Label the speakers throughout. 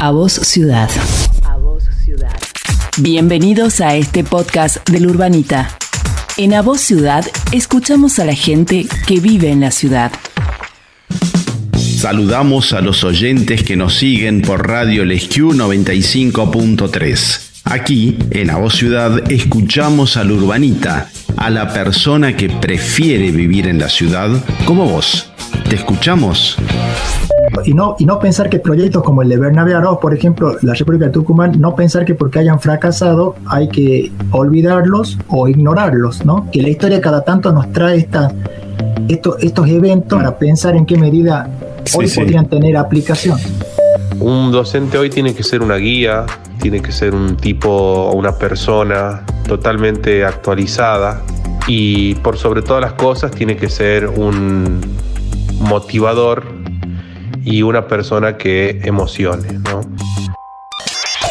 Speaker 1: A Voz Ciudad. A Voz Ciudad. Bienvenidos a este podcast del Urbanita. En A Voz Ciudad escuchamos a la gente que vive en la ciudad.
Speaker 2: Saludamos a los oyentes que nos siguen por Radio Lesquiu 95.3. Aquí, en A Voz Ciudad, escuchamos al Urbanita, a la persona que prefiere vivir en la ciudad como vos. ¿Te escuchamos?
Speaker 3: Y no pensar que proyectos como el de Bernabé Arauz, por ejemplo, la República de Tucumán, no pensar que porque hayan fracasado hay que olvidarlos o ignorarlos, ¿no? Que la historia cada tanto nos trae estos eventos para pensar en qué medida hoy podrían tener aplicación.
Speaker 4: Un docente hoy tiene que ser una guía, tiene que ser un tipo o una persona totalmente actualizada y por sobre todas las cosas tiene que ser un motivador y una persona que emocione, ¿no?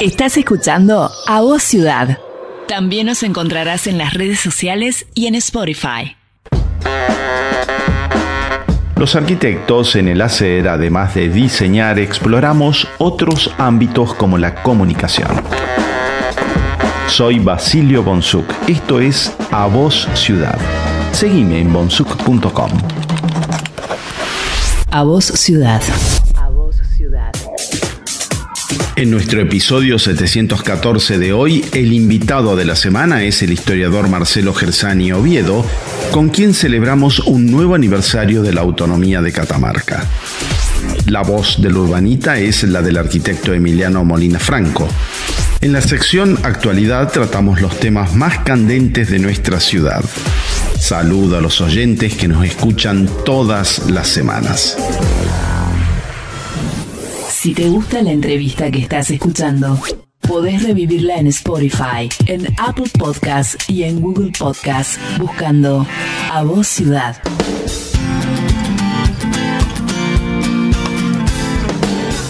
Speaker 1: Estás escuchando A Voz Ciudad. También nos encontrarás en las redes sociales y en Spotify.
Speaker 2: Los arquitectos en el hacer, además de diseñar, exploramos otros ámbitos como la comunicación. Soy Basilio Bonsuc. Esto es A Voz Ciudad. Seguime en bonsuc.com.
Speaker 1: A Voz Ciudad. A Voz Ciudad.
Speaker 2: En nuestro episodio 714 de hoy, el invitado de la semana es el historiador Marcelo Gersani Oviedo, con quien celebramos un nuevo aniversario de la autonomía de Catamarca. La voz del Urbanita es la del arquitecto Emiliano Molina Franco. En la sección Actualidad tratamos los temas más candentes de nuestra ciudad. Saludo a los oyentes que nos escuchan todas las semanas.
Speaker 1: Si te gusta la entrevista que estás escuchando, podés revivirla en Spotify, en Apple Podcasts y en Google Podcasts buscando A Voz Ciudad.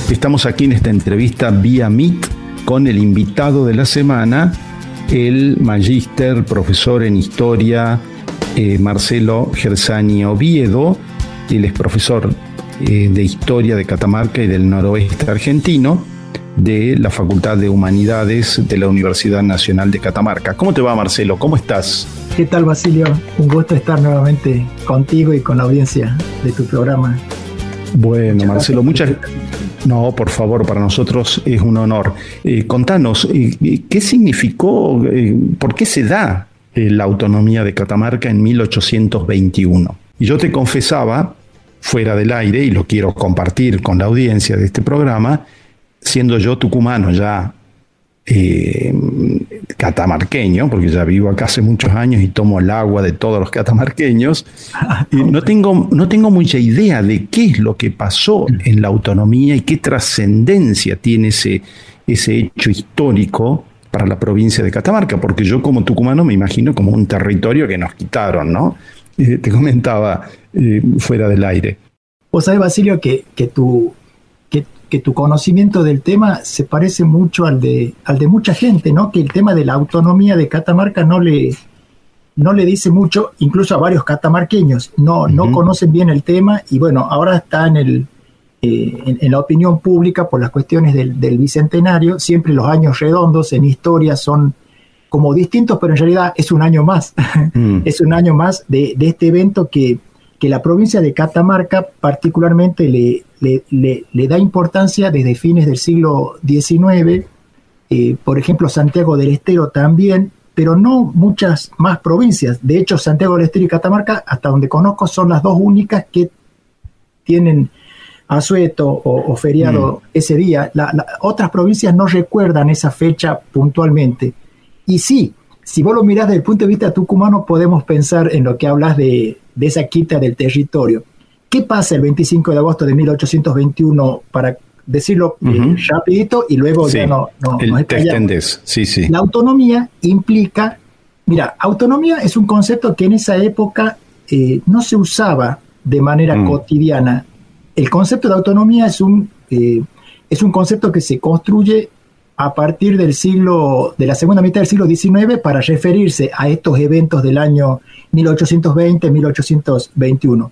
Speaker 2: Estamos aquí en esta entrevista vía Meet con el invitado de la semana, el magíster, profesor en historia, Marcelo Gersani Oviedo. Él es profesor de Historia de Catamarca y del Noroeste Argentino de la Facultad de Humanidades de la Universidad Nacional de Catamarca. ¿Cómo te va, Marcelo? ¿Cómo estás?
Speaker 3: ¿Qué tal, Basilio? Un gusto estar nuevamente contigo y con la audiencia de tu programa.
Speaker 2: Bueno, Marcelo, No, por favor, para nosotros es un honor. Contanos, ¿qué significó, por qué se da la autonomía de Catamarca en 1821? Y yo te confesaba, fuera del aire, y lo quiero compartir con la audiencia de este programa, siendo yo tucumano ya catamarqueño, porque ya vivo acá hace muchos años y tomo el agua de todos los catamarqueños, no tengo mucha idea de qué es lo que pasó en la autonomía y qué trascendencia tiene ese hecho histórico para la provincia de Catamarca, porque yo como tucumano me imagino como un territorio que nos quitaron, ¿no? Te comentaba fuera del aire.
Speaker 3: Vos sabés, Basilio, que tu conocimiento del tema se parece mucho al de mucha gente, ¿no? Que el tema de la autonomía de Catamarca no le dice mucho, incluso a varios catamarqueños, no conocen bien el tema y bueno, ahora está en la opinión pública por las cuestiones del bicentenario. Siempre los años redondos en historia son como distintos, pero en realidad es un año más, es un año más de este evento que la provincia de Catamarca particularmente le da importancia desde fines del siglo XIX, por ejemplo Santiago del Estero también, pero no muchas más provincias. De hecho, Santiago del Estero y Catamarca, hasta donde conozco, son las dos únicas que tienen asueto o feriado ese día. Otras provincias no recuerdan esa fecha puntualmente. Y sí, si vos lo mirás desde el punto de vista tucumano, podemos pensar en lo que hablas de esa quita del territorio. ¿Qué pasa el 25 de agosto de 1821? Para decirlo rapidito y luego ya no
Speaker 2: te extendes. Sí.
Speaker 3: La autonomía implica... Mira, autonomía es un concepto que en esa época no se usaba de manera cotidiana. El concepto de autonomía es un concepto que se construye a partir de la segunda mitad del siglo XIX para referirse a estos eventos del año 1820-1821.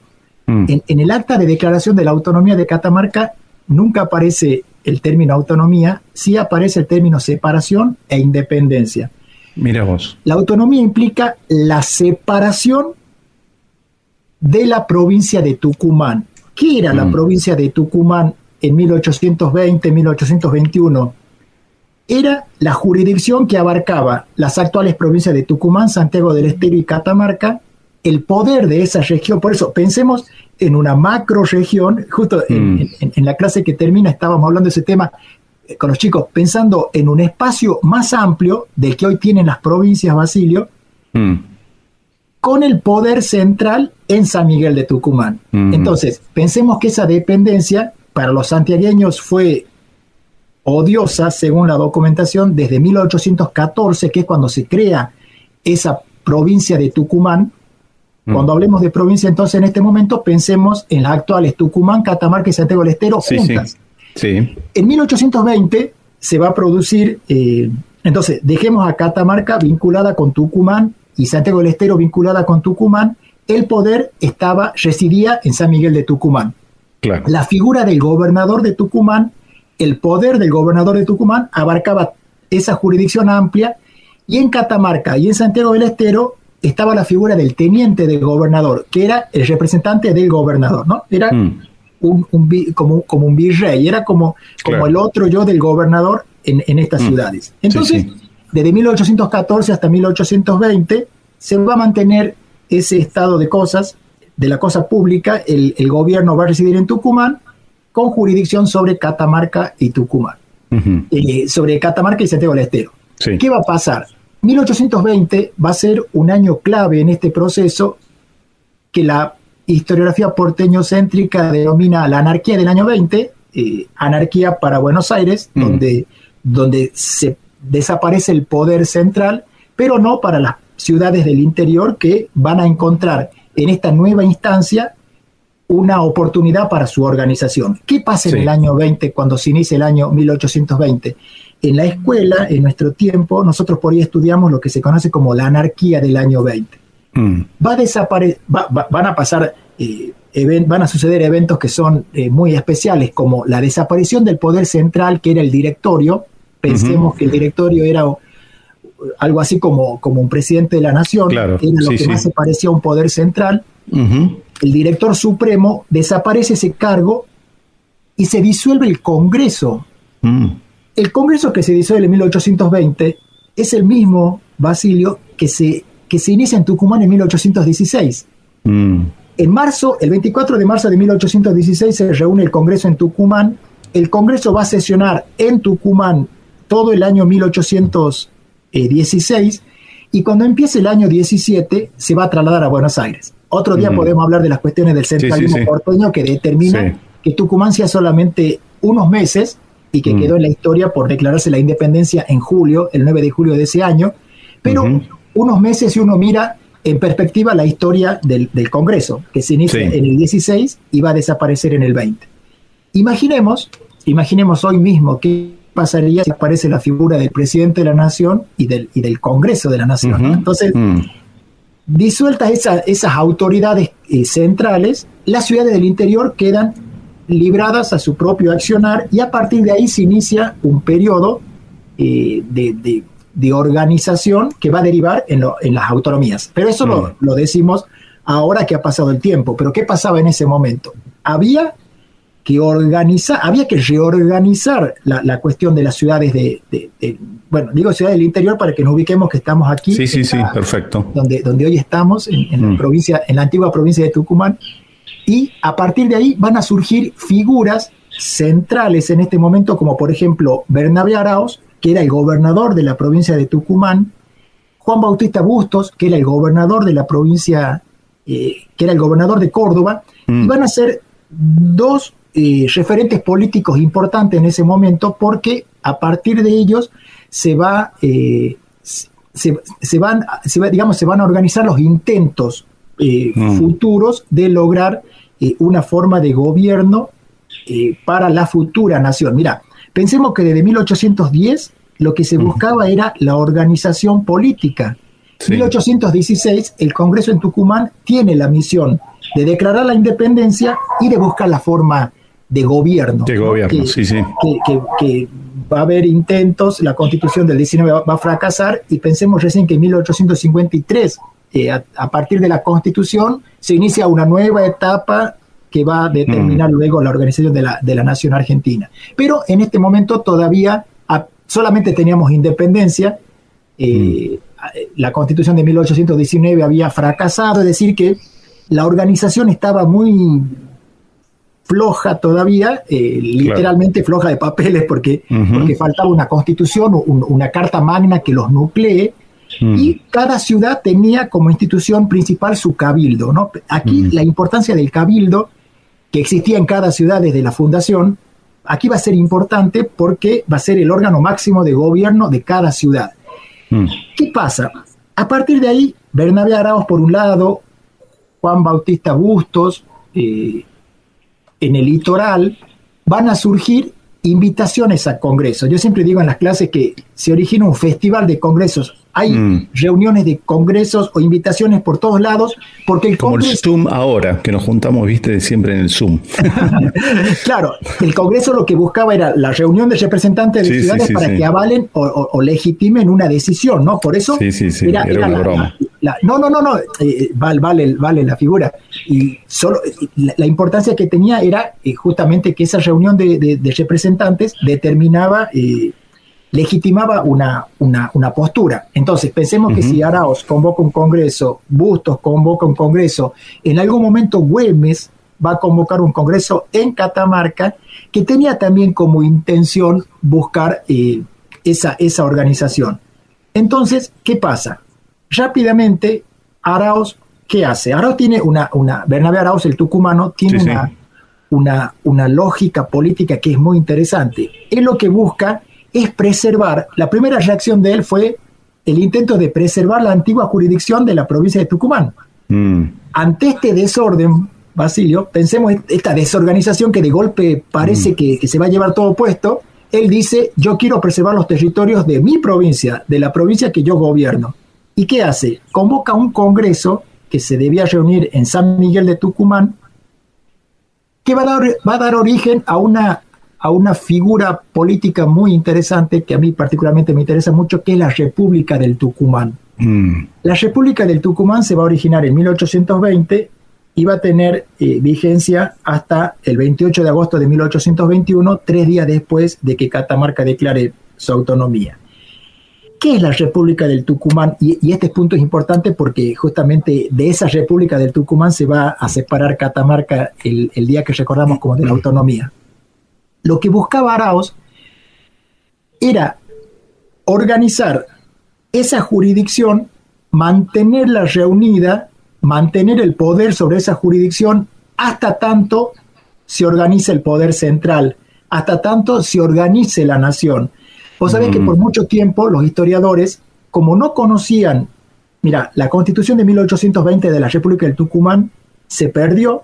Speaker 3: En el acta de declaración de la autonomía de Catamarca nunca aparece el término autonomía, sí aparece el término separación e independencia.
Speaker 2: Mira vos.
Speaker 3: La autonomía implica la separación de la provincia de Tucumán. ¿Qué era la provincia de Tucumán en 1820, 1821? Era la jurisdicción que abarcaba las actuales provincias de Tucumán, Santiago del Estero y Catamarca, el poder de esa región. Por eso, pensemos en una macro región. Justo en la clase que termina estábamos hablando de ese tema con los chicos, pensando en un espacio más amplio del que hoy tienen las provincias, Basilio, con el poder central en San Miguel de Tucumán. Entonces, pensemos que esa dependencia para los santiagueños fue odiosa, según la documentación, desde 1814, que es cuando se crea esa provincia de Tucumán. Cuando hablemos de provincia, entonces, en este momento, pensemos en las actuales Tucumán, Catamarca y Santiago del Estero juntas. Sí. En 1820 se va a producir, entonces, dejemos a Catamarca vinculada con Tucumán y Santiago del Estero vinculada con Tucumán. El poder residía en San Miguel de Tucumán. Claro. La figura del gobernador de Tucumán, el poder del gobernador de Tucumán abarcaba esa jurisdicción amplia, y en Catamarca y en Santiago del Estero estaba la figura del teniente del gobernador, que era el representante del gobernador, ¿no? Era como un virrey, era como el otro yo del gobernador en estas ciudades. Entonces, desde 1814 hasta 1820 se va a mantener ese estado de cosas, de la cosa pública. El gobierno va a residir en Tucumán con jurisdicción sobre Catamarca y Tucumán, sobre Catamarca y Santiago del Estero. Sí. ¿Qué va a pasar? 1820 va a ser un año clave en este proceso que la historiografía porteñocéntrica denomina la anarquía del año 20, anarquía para Buenos Aires, donde se desaparece el poder central, pero no para las ciudades del interior, que van a encontrar en esta nueva instancia una oportunidad para su organización. ¿Qué pasa en el año 20 cuando se inicia el año 1820? En la escuela, en nuestro tiempo, nosotros por ahí estudiamos lo que se conoce como la anarquía del año 20. Van a pasar, van a suceder eventos que son muy especiales, como la desaparición del poder central, que era el directorio. Pensemos que el directorio era algo así como un presidente de la nación, claro, era lo que más se parecía a un poder central. El director supremo desaparece ese cargo y se disuelve el Congreso. El Congreso que se disuelve en 1820 es el mismo, Basilio, que se inicia en Tucumán en 1816. En marzo, el 24 de marzo de 1816 se reúne el Congreso en Tucumán. El Congreso va a sesionar en Tucumán todo el año 1816, y cuando empiece el año 17 se va a trasladar a Buenos Aires. Otro día podemos hablar de las cuestiones del centralismo porteño, que determina que Tucumán sea solamente unos meses y que quedó en la historia por declararse la independencia en julio, el 9 de julio de ese año, pero unos meses, si uno mira en perspectiva la historia del Congreso, que se inicia en el 16 y va a desaparecer en el 20. Imaginemos hoy mismo qué pasaría si aparece la figura del presidente de la nación y del Congreso de la nación, ¿no? Entonces, disueltas esas autoridades centrales, las ciudades del interior quedan libradas a su propio accionar, y a partir de ahí se inicia un periodo de organización que va a derivar en las autonomías. Pero eso lo decimos ahora que ha pasado el tiempo. Pero ¿qué pasaba en ese momento? Había que reorganizar la cuestión de las ciudades bueno, digo ciudades del interior para que nos ubiquemos que estamos aquí.
Speaker 2: Perfecto.
Speaker 3: Donde hoy estamos, en la provincia, en la antigua provincia de Tucumán. Y a partir de ahí van a surgir figuras centrales en este momento, como por ejemplo Bernabé Araoz, que era el gobernador de la provincia de Tucumán, Juan Bautista Bustos, que era el gobernador de la provincia, que era el gobernador de Córdoba, y van a ser dos referentes políticos importantes en ese momento, porque a partir de ellos se van a organizar los intentos futuros de lograr una forma de gobierno para la futura nación. Mira, pensemos que desde 1810 lo que se buscaba era la organización política. En 1816 el Congreso en Tucumán tiene la misión de declarar la independencia y de buscar la forma de gobierno.
Speaker 2: De gobierno, sí.
Speaker 3: Que va a haber intentos, la Constitución del 19 va a fracasar, y pensemos recién que en 1853, a partir de la Constitución, se inicia una nueva etapa que va a determinar luego la organización de la nación argentina. Pero en este momento todavía solamente teníamos independencia, la Constitución de 1819 había fracasado, es decir que la organización estaba muy floja todavía, literalmente floja de papeles, porque faltaba una constitución, una carta magna que los nuclee, y cada ciudad tenía como institución principal su cabildo, ¿no? Aquí la importancia del cabildo, que existía en cada ciudad desde la fundación, aquí va a ser importante porque va a ser el órgano máximo de gobierno de cada ciudad. ¿Qué pasa? A partir de ahí, Bernabé Araoz por un lado, Juan Bautista Bustos, en el litoral, van a surgir invitaciones a congresos. Yo siempre digo en las clases que se origina un festival de congresos. Hay reuniones de congresos o invitaciones por todos lados, porque
Speaker 2: como el Zoom ahora, que nos juntamos, viste, siempre en el Zoom.
Speaker 3: Claro, el Congreso lo que buscaba era la reunión de representantes de ciudades para que avalen o legitimen una decisión, ¿no? Por eso
Speaker 2: era una broma.
Speaker 3: Vale la figura. Y solo la importancia que tenía era justamente que esa reunión de representantes determinaba, legitimaba una postura. Entonces, pensemos que si Araoz convoca un congreso, Bustos convoca un congreso, en algún momento Güemes va a convocar un congreso en Catamarca, que tenía también como intención buscar esa organización. Entonces, ¿qué pasa? Rápidamente, Araoz, ¿qué hace? Araoz tiene Bernabé Araoz, el tucumano, tiene una lógica política que es muy interesante. Él lo que busca es preservar, la primera reacción de él fue el intento de preservar la antigua jurisdicción de la provincia de Tucumán. Ante este desorden, Basilio, pensemos esta desorganización que de golpe parece que se va a llevar todo puesto, él dice, yo quiero preservar los territorios de mi provincia, de la provincia que yo gobierno. ¿Y qué hace? Convoca un congreso que se debía reunir en San Miguel de Tucumán, que va a dar origen a una figura política muy interesante, que a mí particularmente me interesa mucho, que es la República del Tucumán. La República del Tucumán se va a originar en 1820 y va a tener vigencia hasta el 28 de agosto de 1821, 3 días después de que Catamarca declare su autonomía. ¿Qué es la República del Tucumán? Y este punto es importante porque justamente de esa República del Tucumán se va a separar Catamarca el día que recordamos como de la autonomía. Lo que buscaba Araoz era organizar esa jurisdicción, mantenerla reunida, mantener el poder sobre esa jurisdicción hasta tanto se organice el poder central, hasta tanto se organice la nación. Vos sabés que por mucho tiempo los historiadores, como no conocían, mira, la Constitución de 1820 de la República del Tucumán se perdió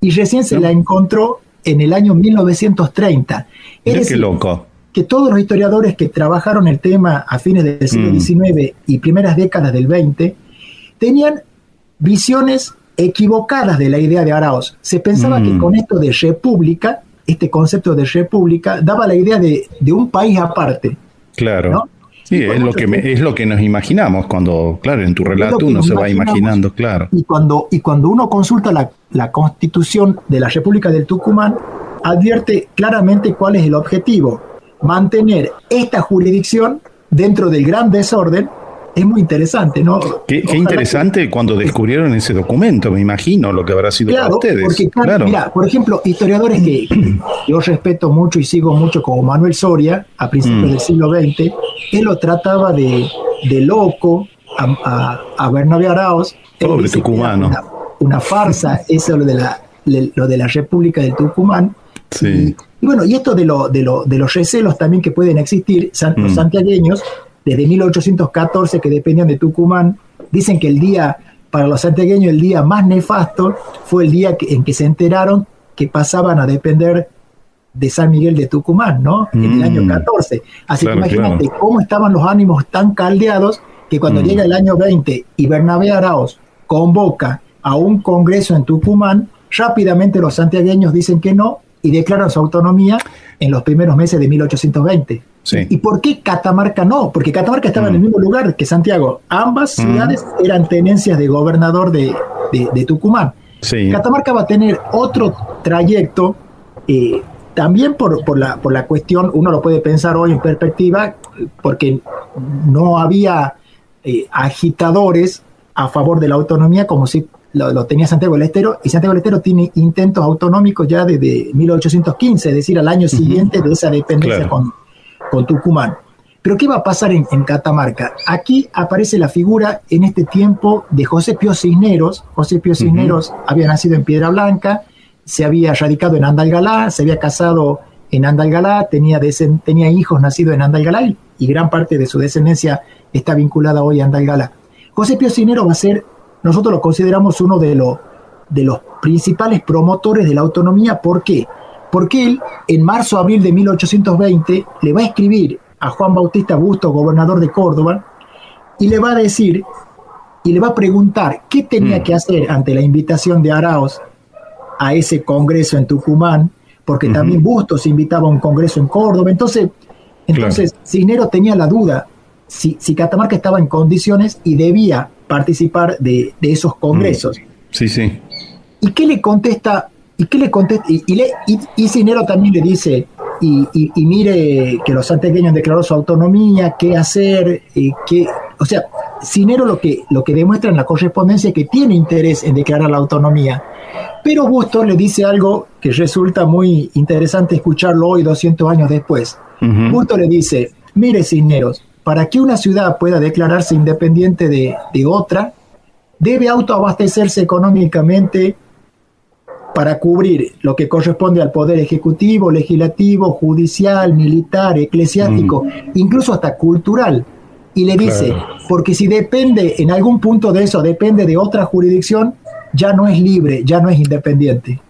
Speaker 3: y recién se la encontró en el año 1930. Es decir,
Speaker 2: qué loco.
Speaker 3: Que todos los historiadores que trabajaron el tema a fines del siglo XIX y primeras décadas del XX tenían visiones equivocadas de la idea de Araoz. Se pensaba que con esto de república, este concepto de república, daba la idea de un país aparte.
Speaker 2: Claro. ¿No? Sí, es lo que nos imaginamos cuando, claro, en tu relato uno se va imaginando, claro. Y
Speaker 3: cuando uno consulta la Constitución de la República del Tucumán, advierte claramente cuál es el objetivo: mantener esta jurisdicción dentro del gran desorden. Es muy interesante, ¿no?
Speaker 2: Qué interesante cuando descubrieron ese documento, me imagino lo que habrá sido para ustedes. Porque, claro.
Speaker 3: Mira, por ejemplo, historiadores que yo respeto mucho y sigo mucho, como Manuel Soria, a principios del siglo XX, él lo trataba de loco a Bernabé Araoz.
Speaker 2: Pobre tucumano.
Speaker 3: Una farsa, eso lo de la República del Tucumán.
Speaker 2: Sí.
Speaker 3: Y bueno, y esto de los recelos también que pueden existir, los santiagueños, desde 1814, que dependían de Tucumán, dicen que para los santiagueños, el día más nefasto fue el día en que se enteraron que pasaban a depender de San Miguel de Tucumán, ¿no? En el año 14. Así que imagínate cómo estaban los ánimos tan caldeados que cuando llega el año 20 y Bernabé Araoz convoca a un congreso en Tucumán, rápidamente los santiagueños dicen que no y declaran su autonomía en los primeros meses de 1820.
Speaker 2: Sí.
Speaker 3: ¿Y por qué Catamarca no? Porque Catamarca estaba en el mismo lugar que Santiago. Ambas ciudades eran tenencias de gobernador de Tucumán.
Speaker 2: Sí.
Speaker 3: Catamarca va a tener otro trayecto, también por la cuestión, uno lo puede pensar hoy en perspectiva, porque no había agitadores a favor de la autonomía como si lo tenía Santiago del Estero, y Santiago del Estero tiene intentos autonómicos ya desde 1815, es decir, al año siguiente de esa dependencia con Tucumán. Pero ¿qué va a pasar en Catamarca? Aquí aparece la figura en este tiempo de José Pío Cisneros. José Pío Cisneros había nacido en Piedra Blanca, se había radicado en Andalgalá, se había casado en Andalgalá, tenía hijos nacidos en Andalgalá y gran parte de su descendencia está vinculada hoy a Andalgalá. José Pío Cisneros va a ser, nosotros lo consideramos uno de los principales promotores de la autonomía. ¿Por qué? Porque él, en marzo-abril de 1820, le va a escribir a Juan Bautista Bustos, gobernador de Córdoba, y le va a decir, y le va a preguntar qué tenía que hacer ante la invitación de Aráoz a ese congreso en Tucumán, porque también Bustos invitaba a un congreso en Córdoba. Entonces Cisneros tenía la duda si Catamarca estaba en condiciones y debía participar de esos congresos.
Speaker 2: Sí, sí.
Speaker 3: ¿Y qué le contesta? Y Cisneros también le dice, y mire que los santiagueños han declarado su autonomía, qué hacer, o sea, Cisneros lo que demuestra en la correspondencia es que tiene interés en declarar la autonomía. Pero Bustos le dice algo que resulta muy interesante escucharlo hoy, 200 años después. Bustos le dice, mire Cisneros, para que una ciudad pueda declararse independiente de otra, debe autoabastecerse económicamente para cubrir lo que corresponde al poder ejecutivo, legislativo, judicial, militar, eclesiástico, incluso hasta cultural. Y le dice, porque si depende, en algún punto de eso, depende de otra jurisdicción, ya no es libre, ya no es independiente.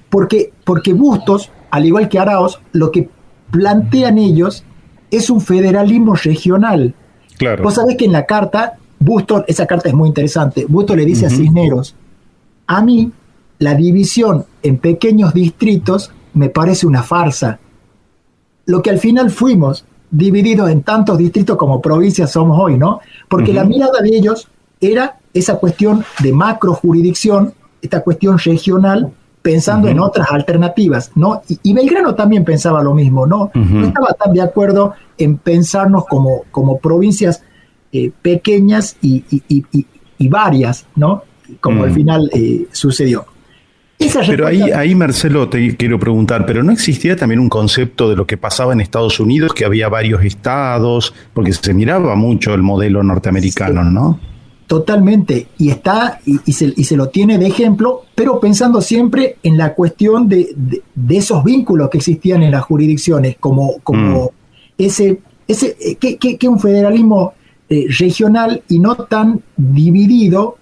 Speaker 3: Porque Bustos, al igual que Aráoz, lo que plantean ellos es un federalismo regional. Claro. Vos sabés que en la carta, Bustos, esa carta es muy interesante, Bustos le dice a Cisneros, a mí la división en pequeños distritos me parece una farsa. Lo que al final fuimos divididos en tantos distritos como provincias somos hoy, ¿no? Porque la mirada de ellos era esa cuestión de macrojurisdicción, esta cuestión regional, pensando en otras alternativas, ¿no? Y Belgrano también pensaba lo mismo, ¿no? No estaba tan de acuerdo en pensarnos como provincias pequeñas y varias, ¿no? Como al final sucedió.
Speaker 2: Pero ahí, Marcelo, te quiero preguntar, ¿pero no existía también un concepto de lo que pasaba en Estados Unidos, que había varios estados, porque se miraba mucho el modelo norteamericano, ¿no?
Speaker 3: Totalmente, y se lo tiene de ejemplo, pero pensando siempre en la cuestión de esos vínculos que existían en las jurisdicciones, como que un federalismo regional y no tan dividido.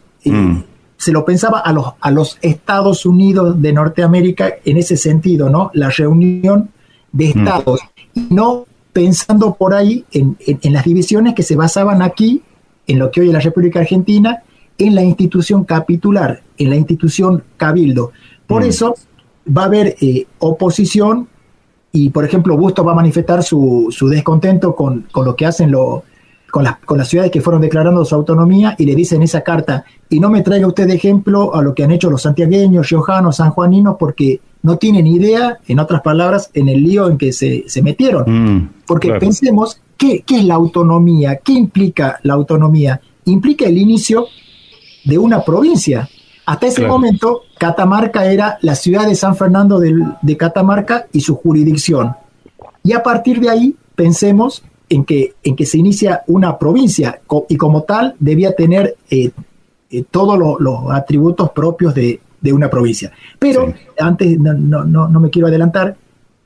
Speaker 3: Se lo pensaba a los Estados Unidos de Norteamérica en ese sentido, ¿no? La reunión de estados, y no pensando por ahí en las divisiones que se basaban aquí, en lo que hoy es la República Argentina, en la institución capitular, en la institución cabildo. Por eso va a haber oposición, y por ejemplo Bustos va a manifestar su descontento con lo que hacen con las ciudades que fueron declarando su autonomía, y le dice en esa carta, y no me traiga usted de ejemplo a lo que han hecho los santiagueños, riojanos, sanjuaninos, porque no tienen idea, en otras palabras, en el lío en que se metieron. Porque pensemos, ¿qué es la autonomía? ¿Qué implica la autonomía? Implica el inicio de una provincia. Hasta ese momento, Catamarca era la ciudad de San Fernando de Catamarca y su jurisdicción. Y a partir de ahí, pensemos en que se inicia una provincia, y como tal debía tener todos los atributos propios de una provincia. Pero antes, no me quiero adelantar,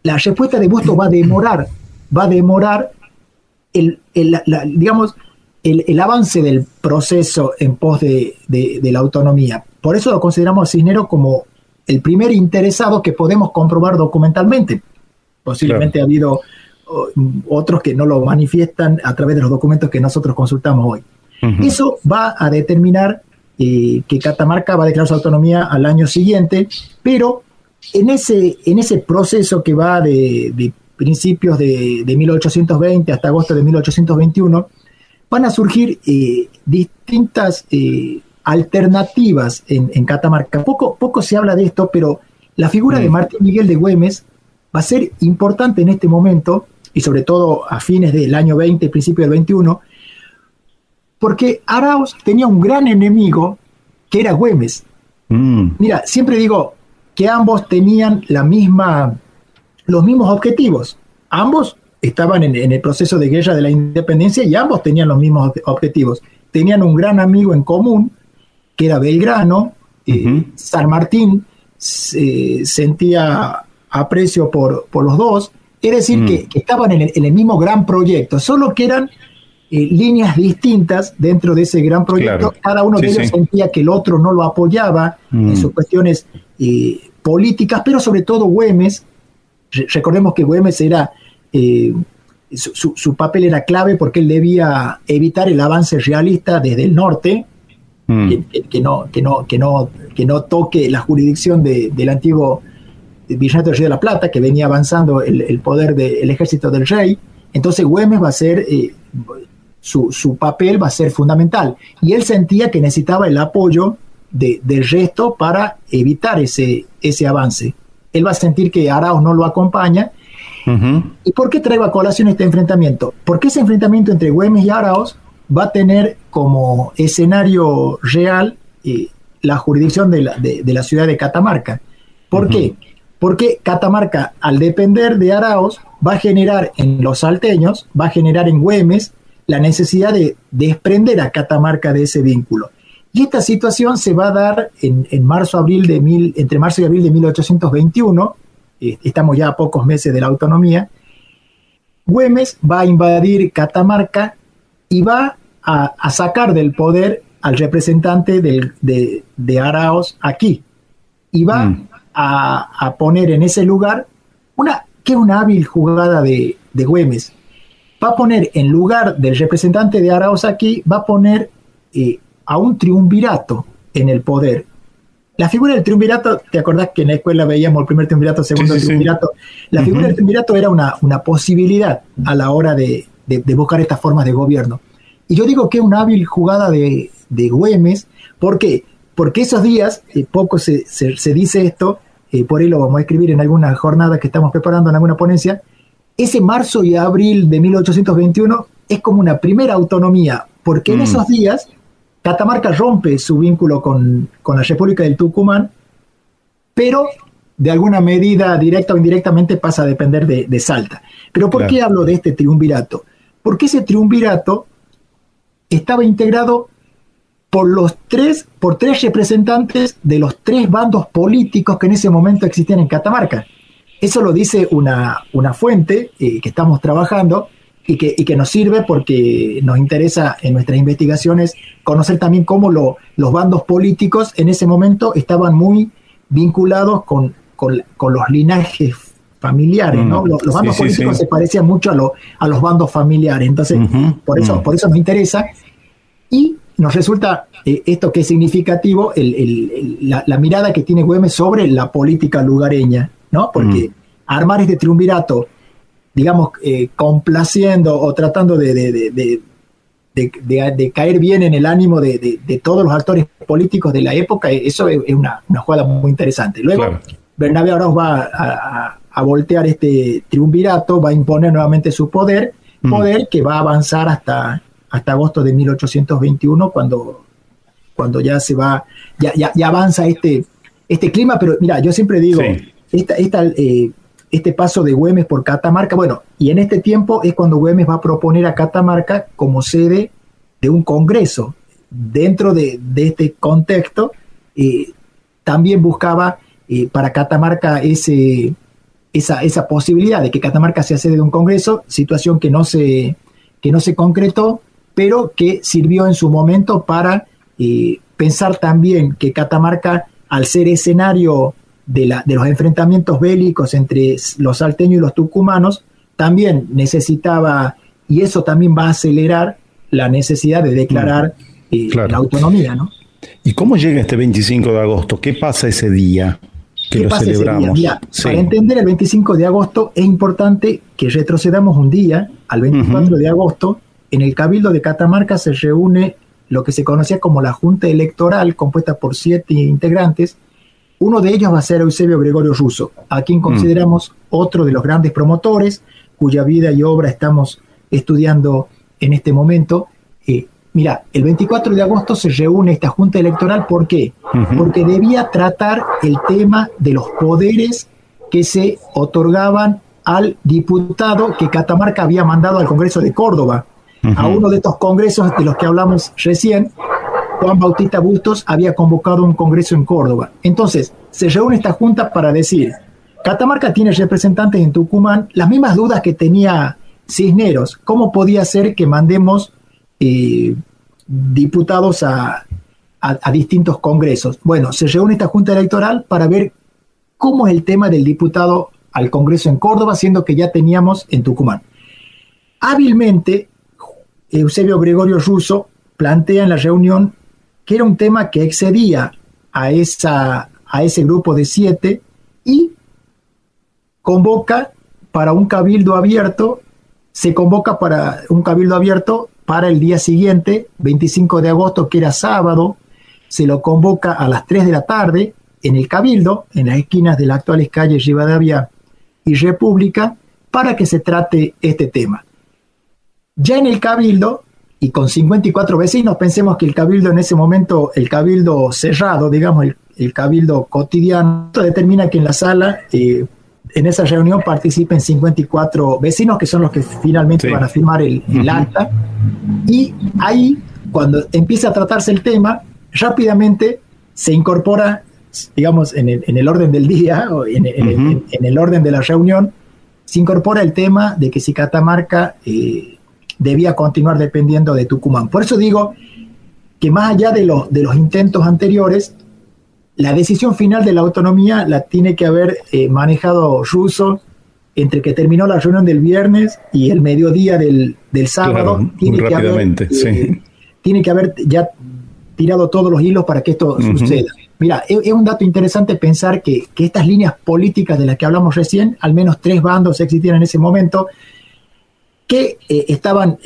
Speaker 3: la respuesta de Bustos va a demorar el avance del proceso en pos de la autonomía. Por eso lo consideramos a Cisneros como el primer interesado que podemos comprobar documentalmente. Posiblemente ha habido otros que no lo manifiestan a través de los documentos que nosotros consultamos hoy. Eso va a determinar que Catamarca va a declarar su autonomía al año siguiente, pero en ese proceso que va de principios de 1820 hasta agosto de 1821, van a surgir distintas alternativas en Catamarca. Poco se habla de esto, pero la figura de Martín Miguel de Güemes va a ser importante en este momento, y sobre todo a fines del año 20, principio del 21, porque Aráoz tenía un gran enemigo que era Güemes. Mira, siempre digo que ambos tenían los mismos objetivos. Ambos estaban en el proceso de guerra de la independencia y ambos tenían los mismos objetivos. Tenían un gran amigo en común, que era Belgrano. San Martín sentía aprecio por los dos. Es decir, que estaban en el mismo gran proyecto, solo que eran líneas distintas dentro de ese gran proyecto. Claro. Cada uno de ellos sentía que el otro no lo apoyaba en sus cuestiones políticas, pero sobre todo Güemes. Recordemos que Güemes era su papel era clave porque él debía evitar el avance realista desde el norte, que no toque la jurisdicción del antiguo virreinato del Río de la Plata, que venía avanzando el poder del ejército del rey. Entonces Güemes va a ser su papel va a ser fundamental, y él sentía que necesitaba el apoyo del resto para evitar ese avance. Él va a sentir que Aráoz no lo acompaña. ¿Y por qué traigo a colación este enfrentamiento? Porque ese enfrentamiento entre Güemes y Aráoz va a tener como escenario real la jurisdicción de la ciudad de Catamarca. ¿Por qué? Porque Catamarca, al depender de Aráoz, va a generar en los salteños, va a generar en Güemes la necesidad de desprender a Catamarca de ese vínculo. Y esta situación se va a dar entre marzo y abril de 1821, estamos ya a pocos meses de la autonomía. Güemes va a invadir Catamarca y va a sacar del poder al representante de Aráoz aquí, y va a poner en ese lugar que es una hábil jugada de Güemes. Va a poner en lugar del representante de Aráoz aquí, va a poner a un triunvirato en el poder. La figura del triunvirato, ¿te acordás que en la escuela veíamos el primer triunvirato, segundo triunvirato? La figura del triunvirato era una posibilidad a la hora de buscar estas formas de gobierno. Y yo digo que es una hábil jugada de Güemes. ¿Por qué? Porque esos días, poco se dice esto, por ahí lo vamos a escribir en alguna jornada que estamos preparando, en alguna ponencia. Ese marzo y abril de 1821 es como una primera autonomía, porque en esos días Catamarca rompe su vínculo con la República del Tucumán, pero de alguna medida, directa o indirectamente, pasa a depender de Salta. Pero ¿por qué hablo de este triunvirato? Porque ese triunvirato estaba integrado por tres representantes de los tres bandos políticos que en ese momento existían en Catamarca. Eso lo dice una fuente que estamos trabajando y que nos sirve porque nos interesa en nuestras investigaciones conocer también cómo los bandos políticos en ese momento estaban muy vinculados con los linajes familiares, ¿no? Los bandos políticos se parecían mucho a los bandos familiares. Entonces, por eso nos interesa. Y nos resulta esto que es significativo, la mirada que tiene Güemes sobre la política lugareña, ¿no? Porque armar este triunvirato, digamos, complaciendo o tratando de caer bien en el ánimo de todos los actores políticos de la época, eso es una jugada muy interesante. Luego, Bernabé Aráoz va a voltear este triunvirato, va a imponer nuevamente su poder que va a avanzar hasta agosto de 1821, cuando ya se va, ya avanza este clima. Pero mira, yo siempre digo, este paso de Güemes por Catamarca, bueno, y en este tiempo es cuando Güemes va a proponer a Catamarca como sede de un congreso. Dentro de este contexto, también buscaba para Catamarca esa posibilidad de que Catamarca sea sede de un congreso, situación que no se concretó, pero que sirvió en su momento para pensar también que Catamarca, al ser escenario de los enfrentamientos bélicos entre los salteños y los tucumanos, también necesitaba, y eso también va a acelerar la necesidad de declarar la autonomía, ¿no?
Speaker 2: ¿Y cómo llega este 25 de agosto? ¿Qué pasa ese día? ¿Qué pasa celebramos?
Speaker 3: Mira, para entender el 25 de agosto es importante que retrocedamos un día, al 24 de agosto. En el Cabildo de Catamarca se reúne lo que se conocía como la Junta Electoral, compuesta por 7 integrantes. Uno de ellos va a ser Eusebio Gregorio Russo, a quien consideramos otro de los grandes promotores, cuya vida y obra estamos estudiando en este momento. Mira, el 24 de agosto se reúne esta Junta Electoral, ¿por qué? Porque debía tratar el tema de los poderes que se otorgaban al diputado que Catamarca había mandado al Congreso de Córdoba. A uno de estos congresos de los que hablamos recién, Juan Bautista Bustos había convocado un congreso en Córdoba. Entonces, se reúne esta junta para decir, Catamarca tiene representantes en Tucumán, las mismas dudas que tenía Cisneros, ¿cómo podía ser que mandemos diputados a distintos congresos? Bueno, se reúne esta junta electoral para ver cómo es el tema del diputado al Congreso en Córdoba, siendo que ya teníamos en Tucumán. Hábilmente, Eusebio Gregorio Russo plantea en la reunión que era un tema que excedía a ese grupo de 7 y convoca para un cabildo abierto, se convoca para un cabildo abierto para el día siguiente, 25 de agosto, que era sábado. Se lo convoca a las 3 de la tarde en el cabildo, en las esquinas de las actuales calles Rivadavia y República, para que se trate este tema. Ya en el cabildo, y con 54 vecinos, pensemos que el cabildo en ese momento, el cabildo cerrado, digamos, el cabildo cotidiano, determina que en la sala, en esa reunión participen 54 vecinos, que son los que finalmente van a firmar el acta. Y ahí, cuando empieza a tratarse el tema, rápidamente se incorpora, digamos, en el orden del día, o en el orden de la reunión, se incorpora el tema de que si Catamarca debía continuar dependiendo de Tucumán. Por eso digo que más allá de los intentos anteriores, la decisión final de la autonomía la tiene que haber manejado Russo entre que terminó la reunión del viernes y el mediodía del sábado.
Speaker 2: Claro,
Speaker 3: tiene que haber ya tirado todos los hilos para que esto suceda. Mira, es un dato interesante pensar que estas líneas políticas de las que hablamos recién, al menos 3 bandos existían en ese momento, que estaban,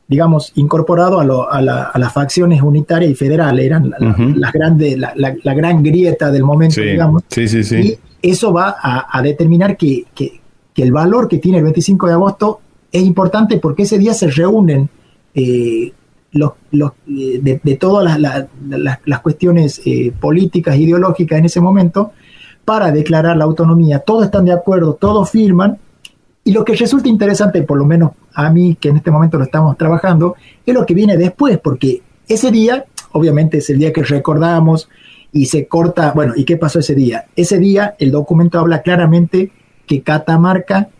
Speaker 3: digamos, incorporados a las facciones unitarias y federales, eran la gran grieta del momento, digamos. Y eso va a determinar que el valor que tiene el 25 de agosto es importante, porque ese día se reúnen de todas las cuestiones políticas, ideológicas en ese momento, para declarar la autonomía. Todos están de acuerdo, todos firman. Y lo que resulta interesante, por lo menos a mí, que en este momento lo estamos trabajando, es lo que viene después, porque ese día, obviamente es el día que recordamos y se corta. Bueno, ¿y qué pasó ese día? Ese día el documento habla claramente que Catamarca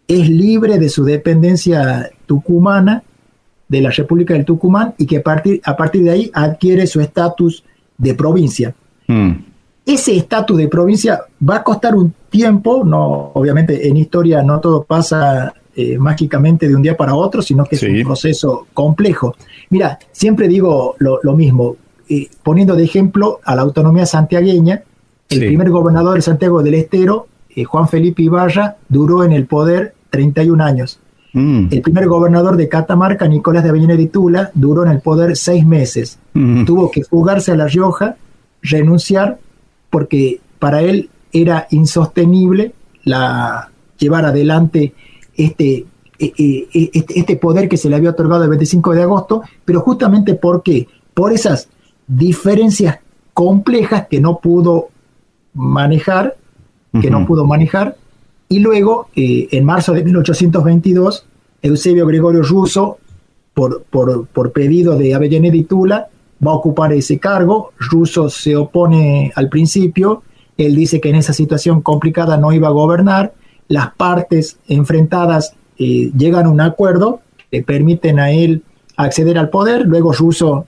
Speaker 3: es libre de su dependencia tucumana, de la República del Tucumán, y que a partir de ahí adquiere su estatus de provincia. Ese estatus de provincia va a costar un tiempo, no, obviamente en historia no todo pasa mágicamente de un día para otro, sino que es un proceso complejo. Mira, siempre digo lo mismo, poniendo de ejemplo a la autonomía santiagueña. El primer gobernador de Santiago del Estero, Juan Felipe Ibarra, duró en el poder 31 años. El primer gobernador de Catamarca, Nicolás de Avellaneda y Tula, duró en el poder 6 meses. Tuvo que fugarse a La Rioja, renunciar, porque para él era insostenible llevar adelante este poder que se le había otorgado el 25 de agosto, pero justamente ¿por qué? Por esas diferencias complejas que no pudo manejar, y luego, en marzo de 1822, Eusebio Gregorio Russo, por pedido de Avellaneda y Tula, va a ocupar ese cargo. Russo se opone al principio, él dice que en esa situación complicada no iba a gobernar. Las partes enfrentadas llegan a un acuerdo, le permiten a él acceder al poder. Luego Russo,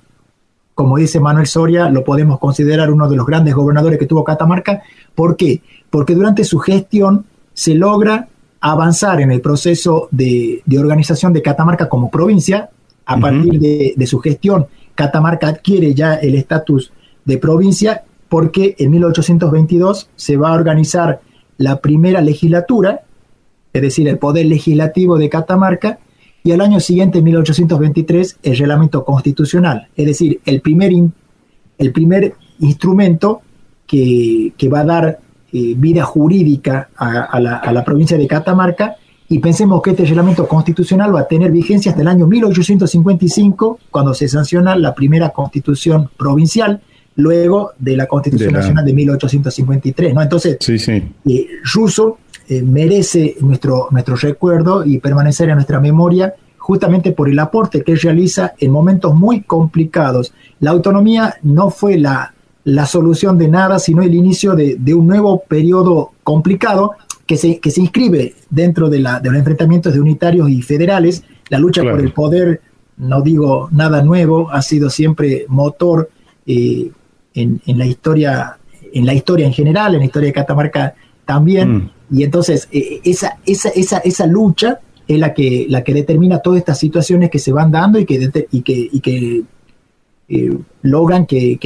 Speaker 3: como dice Manuel Soria, lo podemos considerar uno de los grandes gobernadores que tuvo Catamarca. ¿Por qué? Porque durante su gestión se logra avanzar en el proceso de organización de Catamarca como provincia. A partir de su gestión, Catamarca adquiere ya el estatus de provincia, porque en 1822 se va a organizar la primera legislatura, es decir, el poder legislativo de Catamarca, y al año siguiente, en 1823, el reglamento constitucional, es decir, el primer instrumento que va a dar vida jurídica a la provincia de Catamarca. Y pensemos que este reglamento constitucional va a tener vigencia hasta el año 1855, cuando se sanciona la primera constitución provincial, luego de la Constitución Nacional de 1853, ¿no? Entonces, Russo merece nuestro recuerdo y permanecer en nuestra memoria justamente por el aporte que él realiza en momentos muy complicados. La autonomía no fue la solución de nada, sino el inicio de un nuevo periodo complicado que se inscribe dentro de los enfrentamientos de unitarios y federales. La lucha por el poder, no digo nada nuevo, ha sido siempre motor en la historia en general, en la historia de Catamarca también. Y entonces esa lucha es la que determina todas estas situaciones que se van dando y que logran que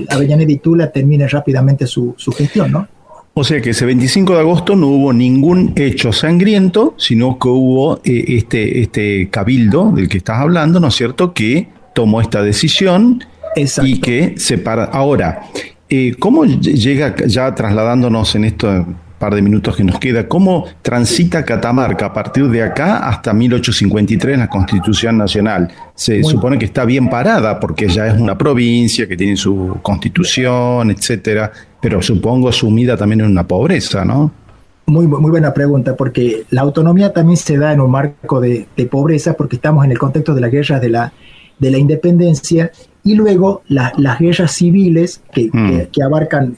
Speaker 3: Avellaneda y Tula termine rápidamente su gestión, ¿no?
Speaker 2: O sea que ese 25 de agosto no hubo ningún hecho sangriento, sino que hubo este cabildo del que estás hablando, ¿no es cierto?, que tomó esta decisión. Exacto. Y que separa. Ahora, ¿cómo llega, ya trasladándonos en estos par de minutos que nos queda, cómo transita Catamarca a partir de acá hasta 1853 en la Constitución Nacional? Se supone que está bien parada porque ya es una provincia que tiene su constitución, etcétera, pero supongo sumida también en una pobreza, ¿no?
Speaker 3: Muy buena pregunta, porque la autonomía también se da en un marco de pobreza, porque estamos en el contexto de las guerras de la independencia y luego las guerras civiles que abarcan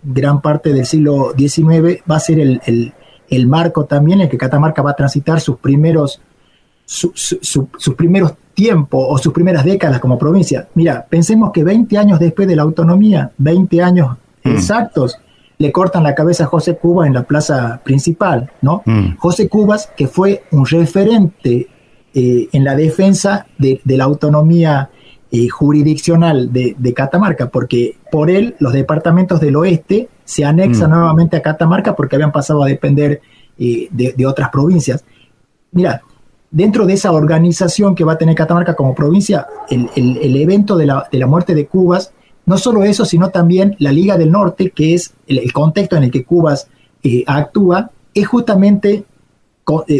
Speaker 3: gran parte del siglo XIX. Va a ser el marco también en el que Catamarca va a transitar sus primeros tiempos o sus primeras décadas como provincia. Mira, pensemos que 20 años después de la autonomía, 20 años exactos, le cortan la cabeza a José Cubas en la plaza principal, ¿no? José Cubas, que fue un referente en la defensa de la autonomía jurisdiccional de Catamarca, porque por él los departamentos del oeste se anexan nuevamente a Catamarca porque habían pasado a depender de otras provincias. Mira, dentro de esa organización que va a tener Catamarca como provincia, el evento de la muerte de Cubas, no solo eso, sino también la Liga del Norte, que es el contexto en el que Cubas actúa, es justamente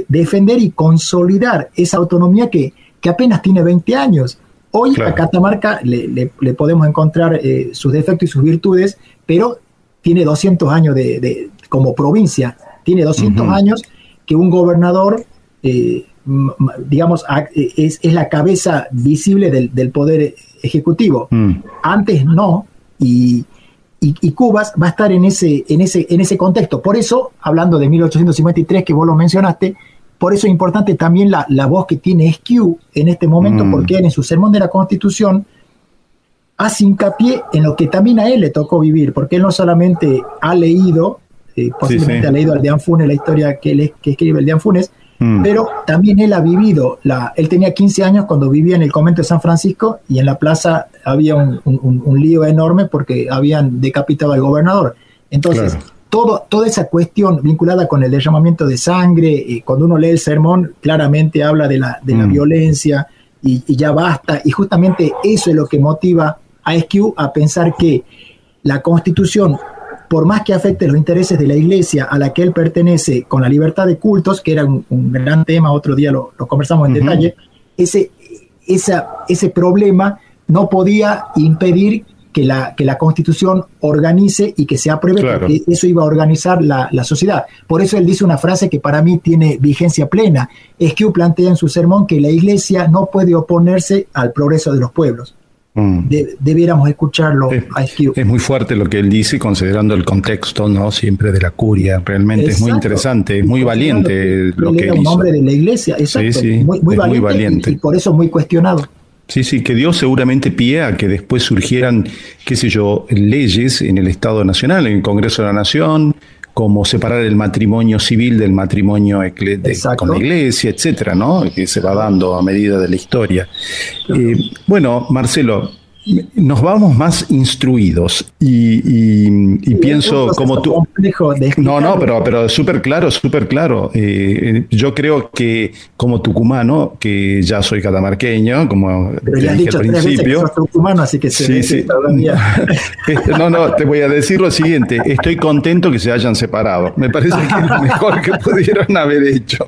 Speaker 3: defender y consolidar esa autonomía que apenas tiene 20 años. Hoy a Catamarca le podemos encontrar sus defectos y sus virtudes, pero tiene 200 años como provincia, tiene 200 años que un gobernador, digamos, es la cabeza visible del poder ejecutivo. Antes no, y Cubas va a estar en ese contexto. Por eso, hablando de 1853, que vos lo mencionaste, por eso es importante también la voz que tiene Esquiú en este momento, porque él en su sermón de la Constitución hace hincapié en lo que también a él le tocó vivir, porque él no solamente ha leído, posiblemente ha leído al Deán Funes, la historia que escribe el Deán Funes, pero también él ha vivido, él tenía 15 años cuando vivía en el convento de San Francisco y en la plaza había un lío enorme porque habían decapitado al gobernador. Entonces, toda esa cuestión vinculada con el derramamiento de sangre, cuando uno lee el sermón, claramente habla de la violencia y ya basta, y justamente eso es lo que motiva a Esquiú a pensar que la Constitución, por más que afecte los intereses de la iglesia a la que él pertenece, con la libertad de cultos, que era un gran tema, otro día lo conversamos en detalle, ese problema no podía impedir que la Constitución organice y que se apruebe, porque eso iba a organizar la sociedad. Por eso él dice una frase que para mí tiene vigencia plena. Esquiú plantea en su sermón que la iglesia no puede oponerse al progreso de los pueblos. Debiéramos escucharlo a Esquiú.
Speaker 2: Es muy fuerte lo que él dice, considerando el contexto, ¿no? Siempre de la curia. Realmente es muy interesante, es muy valiente lo que él hizo.
Speaker 3: Un hombre de la iglesia, exacto, muy valiente. Y por eso muy cuestionado.
Speaker 2: Sí, que dio seguramente pie a que después surgieran, qué sé yo, leyes en el Estado Nacional, en el Congreso de la Nación, como separar el matrimonio civil del matrimonio con la iglesia, etcétera, ¿no? Que se va dando a medida de la historia. Bueno, Marcelo, nos vamos más instruidos y pienso como tú. No, pero súper claro, súper claro. Yo creo que como tucumano, que ya soy catamarqueño, como
Speaker 3: pero
Speaker 2: te
Speaker 3: ya has
Speaker 2: dije
Speaker 3: dicho
Speaker 2: al
Speaker 3: 3 veces que
Speaker 2: principio.
Speaker 3: sos tucumano, así que
Speaker 2: Sí.
Speaker 3: todavía.
Speaker 2: No, te voy a decir lo siguiente. Estoy contento que se hayan separado. Me parece que es lo mejor que pudieron haber hecho.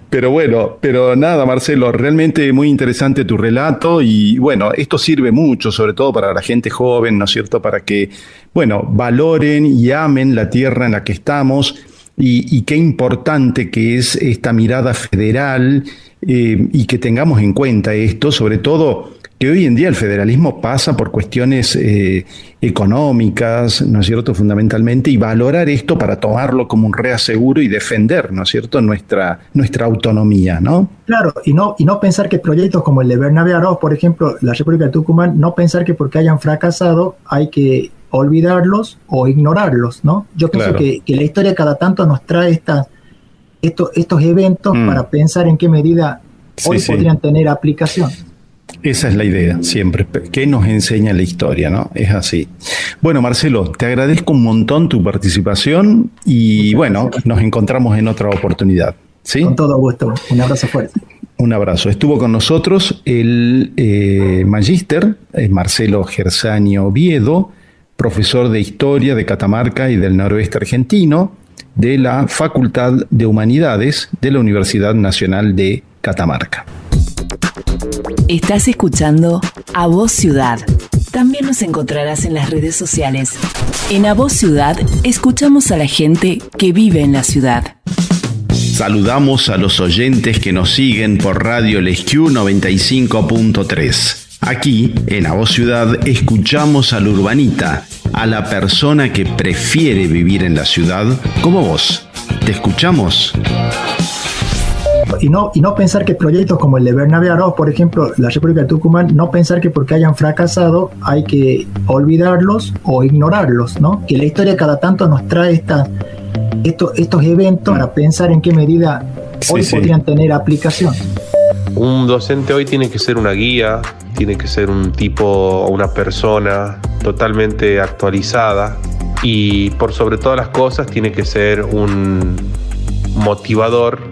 Speaker 2: Pero bueno, nada, Marcelo, realmente muy interesante tu relato y bueno, esto sirve mucho, sobre todo para la gente joven, ¿no es cierto? Para que, bueno, valoren y amen la tierra en la que estamos y qué importante que es esta mirada federal y que tengamos en cuenta esto, sobre todo que hoy en día el federalismo pasa por cuestiones económicas, ¿no es cierto?, fundamentalmente, y valorar esto para tomarlo como un reaseguro y defender, ¿no es cierto?, nuestra autonomía, ¿no?
Speaker 3: Claro, y no pensar que proyectos como el de Bernabé Araoz, por ejemplo, la República de Tucumán, no pensar que porque hayan fracasado hay que olvidarlos o ignorarlos, ¿no? Yo pienso que la historia cada tanto nos trae estos eventos para pensar en qué medida hoy podrían tener aplicación.
Speaker 2: Esa es la idea, siempre. ¿Qué nos enseña la historia, no? Es así. Bueno, Marcelo, te agradezco un montón tu participación y bueno, nos encontramos en otra oportunidad. ¿Sí?
Speaker 3: Con todo gusto. Un abrazo fuerte.
Speaker 2: Un abrazo. Estuvo con nosotros el magíster Marcelo Gersani Oviedo, profesor de Historia de Catamarca y del Noroeste Argentino de la Facultad de Humanidades de la Universidad Nacional de Catamarca.
Speaker 1: Estás escuchando A Voz Ciudad. También nos encontrarás en las redes sociales. En A Voz Ciudad escuchamos a la gente que vive en la ciudad.
Speaker 2: Saludamos a los oyentes que nos siguen por Radio Lesquiu 95.3. Aquí, en A Voz Ciudad, escuchamos al urbanita, a la persona que prefiere vivir en la ciudad como vos. ¿Te escuchamos?
Speaker 3: Y no pensar que proyectos como el de Bernabé Araoz, por ejemplo, la República de Tucumán, no pensar que porque hayan fracasado hay que olvidarlos o ignorarlos, ¿no? Que la historia cada tanto nos trae estos eventos para pensar en qué medida hoy podrían tener aplicación.
Speaker 4: Un docente hoy tiene que ser una guía, tiene que ser un tipo, una persona totalmente actualizada y por sobre todas las cosas tiene que ser un motivador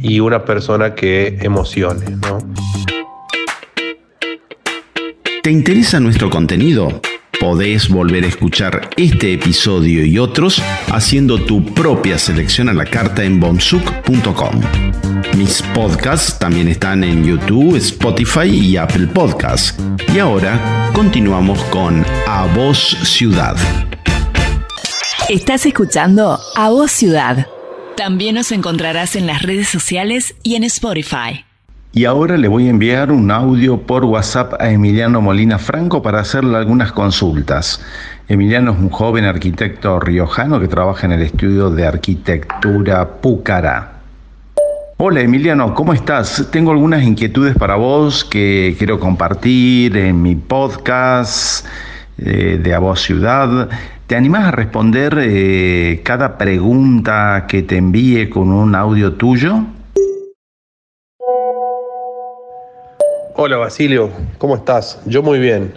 Speaker 4: y una persona que emocione, ¿no?
Speaker 2: ¿Te interesa nuestro contenido? Podés volver a escuchar este episodio y otros haciendo tu propia selección a la carta en bomsuk.com. Mis podcasts también están en YouTube, Spotify y Apple Podcasts. Y ahora continuamos con A Voz Ciudad.
Speaker 1: Estás escuchando A Voz Ciudad. También nos encontrarás en las redes sociales y en Spotify.
Speaker 2: Y ahora le voy a enviar un audio por WhatsApp a Emiliano Molina Franco para hacerle algunas consultas. Emiliano es un joven arquitecto riojano que trabaja en el estudio de arquitectura Pucará. Hola Emiliano, ¿cómo estás? Tengo algunas inquietudes para vos que quiero compartir en mi podcast de A Voz Ciudad. ¿Te animás a responder cada pregunta que te envíe con un audio tuyo?
Speaker 4: Hola Basilio, ¿cómo estás? Yo muy bien.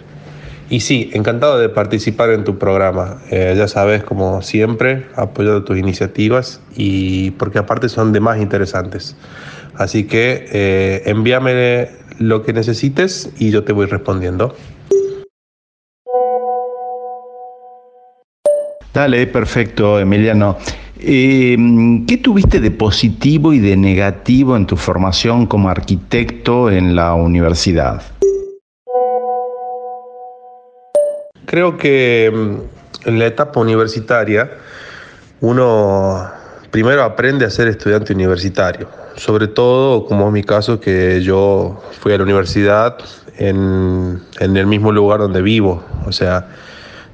Speaker 4: Y sí, encantado de participar en tu programa. Ya sabes, como siempre, apoyando tus iniciativas y porque aparte son de más interesantes. Así que envíame lo que necesites y yo te voy respondiendo.
Speaker 2: Dale, perfecto, Emiliano. ¿Qué tuviste de positivo y de negativo en tu formación como arquitecto en la universidad?
Speaker 4: Creo que en la etapa universitaria uno primero aprende a ser estudiante universitario, sobre todo como en mi caso que yo fui a la universidad en el mismo lugar donde vivo, o sea,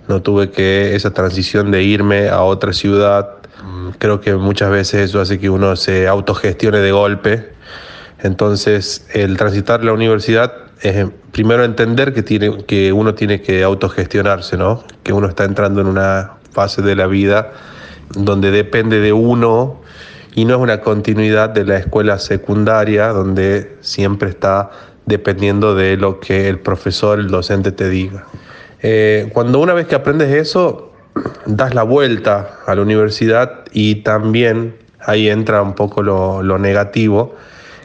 Speaker 4: no tuve que esa transición de irme a otra ciudad. Creo que muchas veces eso hace que uno se autogestione de golpe. Entonces, el transitar la universidad es primero entender que uno tiene que autogestionarse, ¿no? Que uno está entrando en una fase de la vida donde depende de uno y no es una continuidad de la escuela secundaria donde siempre está dependiendo de lo que el profesor, el docente te diga. Cuando una vez que aprendes eso, das la vuelta a la universidad y también ahí entra un poco lo negativo,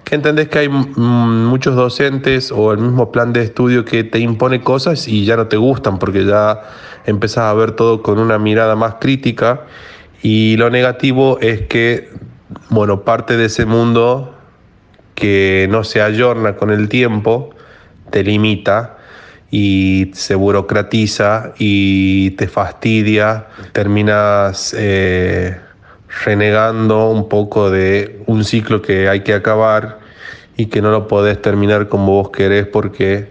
Speaker 4: que entendés que hay muchos docentes o el mismo plan de estudio que te impone cosas y ya no te gustan porque ya empezás a ver todo con una mirada más crítica. Y lo negativo es que, bueno, parte de ese mundo que no se ayorna con el tiempo te limita y se burocratiza y te fastidia, terminas renegando un poco de un ciclo que hay que acabar y que no lo podés terminar como vos querés porque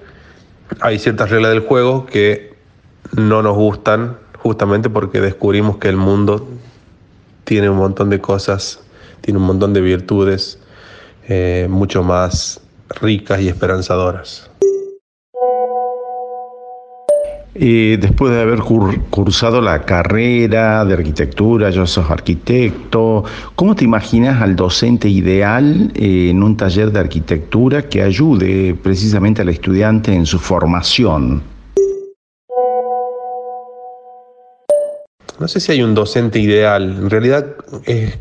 Speaker 4: hay ciertas reglas del juego que no nos gustan, justamente porque descubrimos que el mundo tiene un montón de cosas, tiene un montón de virtudes mucho más ricas y esperanzadoras.
Speaker 2: Después de haber cursado la carrera de arquitectura, ya sos arquitecto, ¿cómo te imaginas al docente ideal en un taller de arquitectura que ayude precisamente al estudiante en su formación?
Speaker 4: No sé si hay un docente ideal. En realidad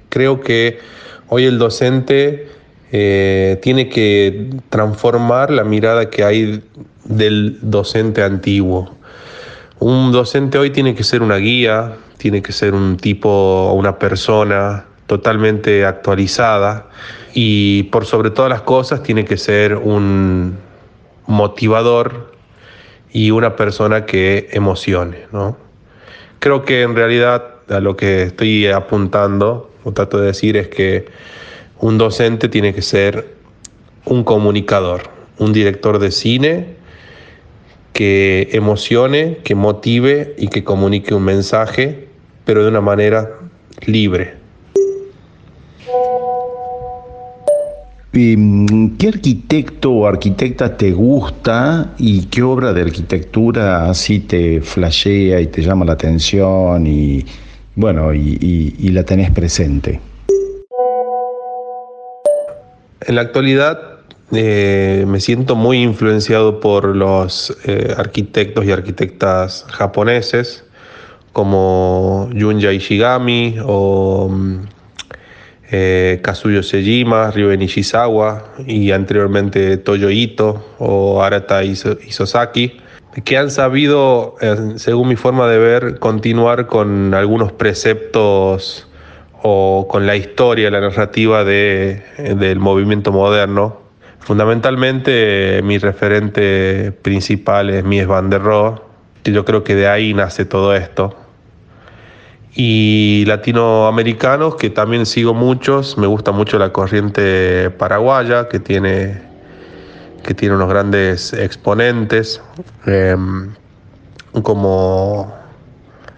Speaker 4: creo que hoy el docente tiene que transformar la mirada que hay del docente antiguo. Un docente hoy tiene que ser una guía, tiene que ser un tipo, una persona totalmente actualizada y por sobre todas las cosas tiene que ser un motivador y una persona que emocione, ¿no? Creo que en realidad a lo que estoy apuntando o trato de decir es que un docente tiene que ser un comunicador, un director de cine que emocione, que motive y que comunique un mensaje, pero de una manera libre.
Speaker 2: ¿Qué arquitecto o arquitecta te gusta y qué obra de arquitectura así te flashea y te llama la atención y bueno, y la tenés presente?
Speaker 4: En la actualidad me siento muy influenciado por los arquitectos y arquitectas japoneses como Junya Ishigami o Kazuyo Sejima, Ryoen Nishizawa y anteriormente Toyo Ito o Arata Isozaki, que han sabido, según mi forma de ver, continuar con algunos preceptos o con la historia, la narrativa del movimiento moderno. Fundamentalmente mi referente principal es Mies van der Rohe, que yo creo que de ahí nace todo esto. Y latinoamericanos, que también sigo muchos, me gusta mucho la corriente paraguaya, que tiene unos grandes exponentes, como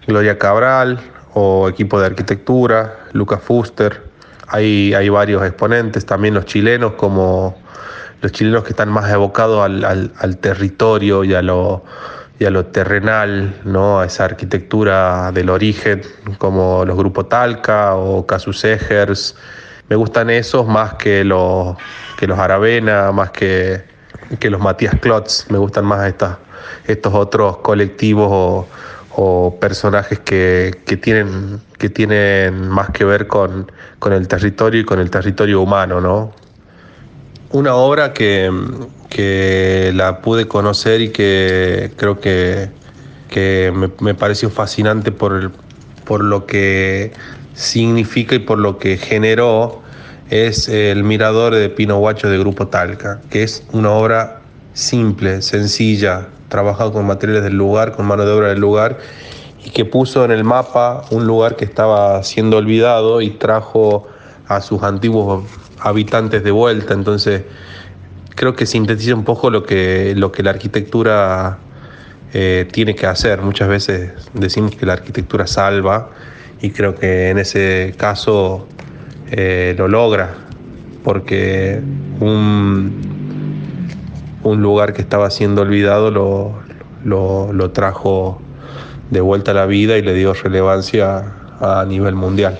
Speaker 4: Gloria Cabral o Equipo de Arquitectura, Lucas Fuster. Hay varios exponentes, también los chilenos, como los chilenos que están más evocados al territorio y a lo terrenal, ¿no? A esa arquitectura del origen, como los grupos Talca o Casus Egers. Me gustan esos más que los Aravena, más que los Matías Klotz. Me gustan más estos otros colectivos o personajes que tienen más que ver con el territorio y con el territorio humano, ¿no? Una obra que la pude conocer y que creo que me pareció fascinante por lo que significa y por lo que generó es el Mirador de Pino Huacho de Grupo Talca, que es una obra simple, sencilla, trabajado con materiales del lugar, con mano de obra del lugar, y que puso en el mapa un lugar que estaba siendo olvidado y trajo a sus antiguos habitantes de vuelta. Entonces creo que sintetiza un poco lo que la arquitectura tiene que hacer. Muchas veces decimos que la arquitectura salva y creo que en ese caso lo logra, porque un lugar que estaba siendo olvidado lo trajo de vuelta a la vida y le dio relevancia a nivel mundial.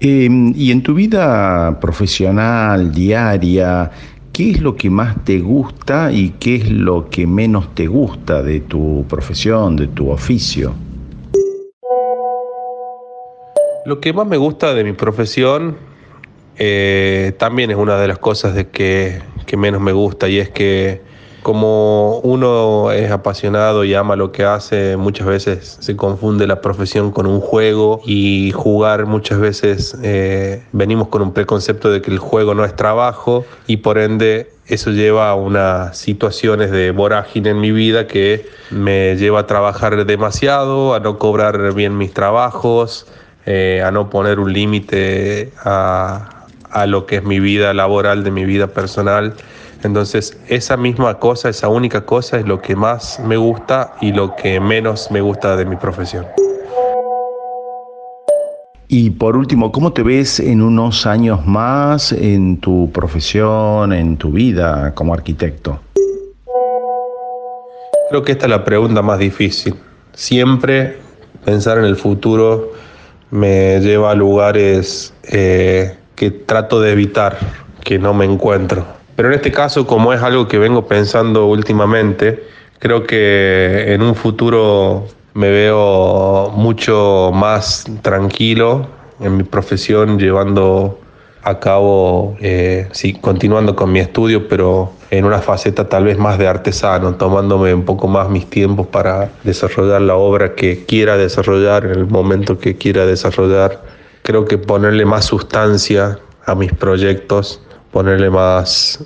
Speaker 2: Y en tu vida profesional, diaria, ¿qué es lo que más te gusta y qué es lo que menos te gusta de tu profesión, de tu oficio?
Speaker 4: Lo que más me gusta de mi profesión también es una de las cosas que menos me gusta, y es que como uno es apasionado y ama lo que hace, muchas veces se confunde la profesión con un juego, y jugar muchas veces venimos con un preconcepto de que el juego no es trabajo, y por ende eso lleva a unas situaciones de vorágine en mi vida que me lleva a trabajar demasiado, a no cobrar bien mis trabajos, a no poner un límite a lo que es mi vida laboral de mi vida personal. Entonces esa misma cosa, esa única cosa es lo que más me gusta y lo que menos me gusta de mi profesión.
Speaker 2: Y por último, ¿cómo te ves en unos años más en tu profesión, en tu vida como arquitecto?
Speaker 4: Creo que esta es la pregunta más difícil. Siempre pensar en el futuro me lleva a lugares que trato de evitar, que no me encuentro. Pero en este caso, como es algo que vengo pensando últimamente, creo que en un futuro me veo mucho más tranquilo en mi profesión, llevando a cabo, continuando con mi estudio, pero en una faceta tal vez más de artesano, tomándome un poco más mis tiempos para desarrollar la obra que quiera desarrollar en el momento que quiera desarrollar. Creo que ponerle más sustancia a mis proyectos, ponerle más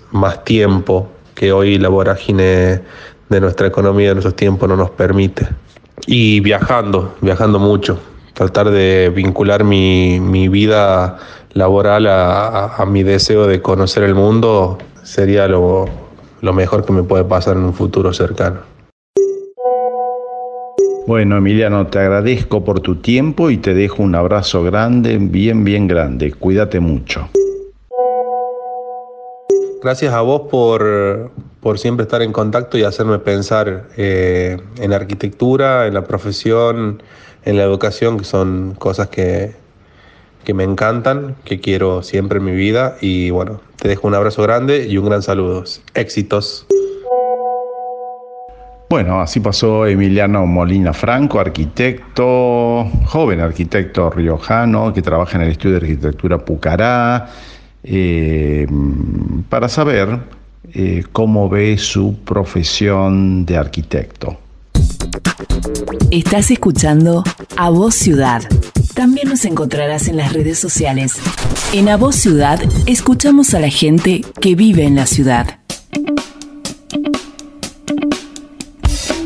Speaker 4: tiempo, que hoy la vorágine de nuestra economía, de nuestros tiempos, no nos permite. Y viajando mucho, tratar de vincular mi vida laboral a mi deseo de conocer el mundo sería lo mejor que me puede pasar en un futuro cercano.
Speaker 2: Bueno, Emiliano, te agradezco por tu tiempo y te dejo un abrazo grande, bien grande. Cuídate mucho.
Speaker 4: Gracias a vos por siempre estar en contacto y hacerme pensar en la arquitectura, en la profesión, en la educación, que son cosas que me encantan, que quiero siempre en mi vida. Y bueno, te dejo un abrazo grande y un gran saludo. Éxitos.
Speaker 2: Bueno, así pasó Emiliano Molina Franco, arquitecto, joven arquitecto riojano que trabaja en el Estudio de Arquitectura Pucará, para saber cómo ve su profesión de arquitecto.
Speaker 1: Estás escuchando A Voz Ciudad. También nos encontrarás en las redes sociales. En A Voz Ciudad escuchamos a la gente que vive en la ciudad.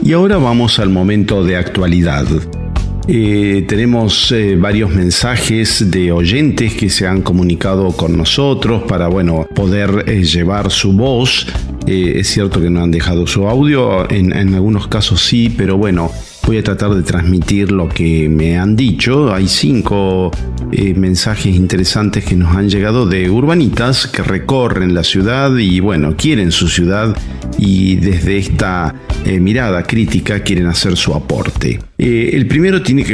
Speaker 2: Y ahora vamos al momento de actualidad. Tenemos varios mensajes de oyentes que se han comunicado con nosotros para poder llevar su voz. Es cierto que no han dejado su audio, en algunos casos sí, pero voy a tratar de transmitir lo que me han dicho. Hay 5 mensajes interesantes que nos han llegado de urbanitas que recorren la ciudad y quieren su ciudad, y desde esta mirada crítica quieren hacer su aporte. El primero tiene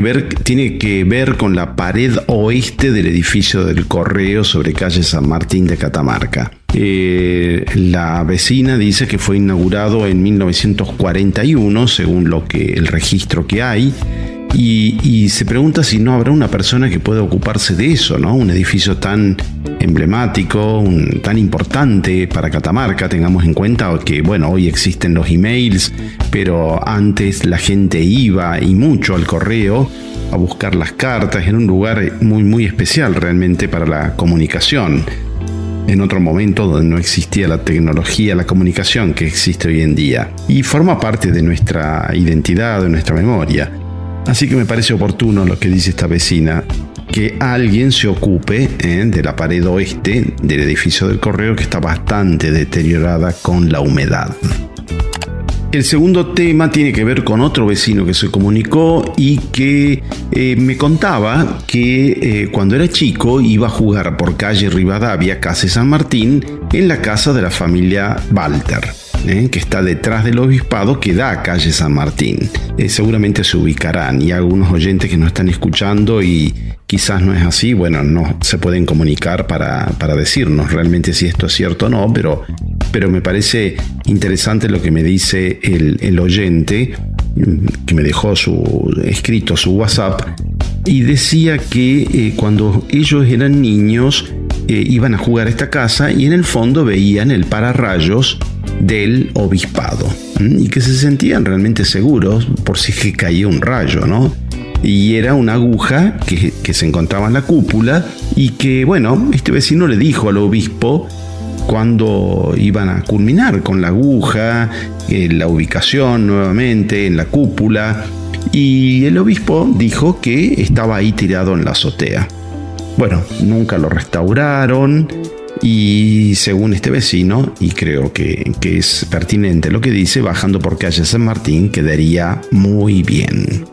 Speaker 2: que ver con la pared oeste del edificio del Correo sobre calle San Martín de Catamarca. La vecina dice que fue inaugurado en 1941, según el registro que hay, y se pregunta si no habrá una persona que pueda ocuparse de eso, ¿no? Un edificio tan emblemático, tan importante para Catamarca. Tengamos en cuenta que, hoy existen los emails, pero antes la gente iba y mucho al correo a buscar las cartas. Era un lugar muy especial realmente para la comunicación. En otro momento donde no existía la tecnología, la comunicación que existe hoy en día. Y forma parte de nuestra identidad, de nuestra memoria. Así que me parece oportuno lo que dice esta vecina, que alguien se ocupe de la pared oeste del edificio del Correo, que está bastante deteriorada con la humedad. El segundo tema tiene que ver con otro vecino que se comunicó y que me contaba que cuando era chico iba a jugar por calle Rivadavia, casi San Martín, en la casa de la familia Walter. que está detrás del obispado, que da a calle San Martín. Seguramente se ubicarán, y algunos oyentes que nos están escuchando y quizás no es así, bueno, no se pueden comunicar para decirnos realmente si esto es cierto o no, pero me parece interesante lo que me dice el oyente, que me dejó escrito su WhatsApp, y decía que cuando ellos eran niños iban a jugar a esta casa y en el fondo veían el pararrayos del obispado, y que se sentían realmente seguros por si que caía un rayo, ¿no? Y era una aguja que se encontraba en la cúpula, y que, bueno, este vecino le dijo al obispo cuando iban a culminar con la aguja, la ubicación nuevamente en la cúpula, y el obispo dijo que estaba ahí tirado en la azotea. Bueno, nunca lo restauraron, y según este vecino, y creo que es pertinente lo que dice, bajando por calle San Martín quedaría muy bien.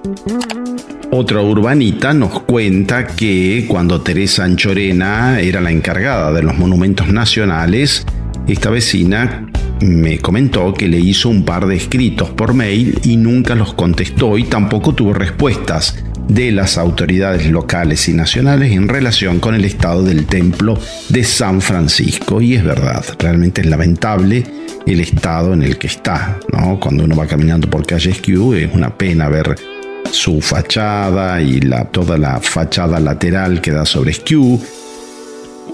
Speaker 2: Otra urbanita nos cuenta que cuando Teresa Anchorena era la encargada de los monumentos nacionales, esta vecina me comentó que le hizo un par de escritos por mail y nunca los contestó, y tampoco tuvo respuestas de las autoridades locales y nacionales en relación con el estado del templo de San Francisco. Y es verdad, realmente es lamentable el estado en el que está, ¿no? Cuando uno va caminando por calle Esquiú es una pena ver su fachada y toda la fachada lateral que da sobre Esquiú.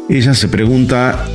Speaker 2: Ella se pregunta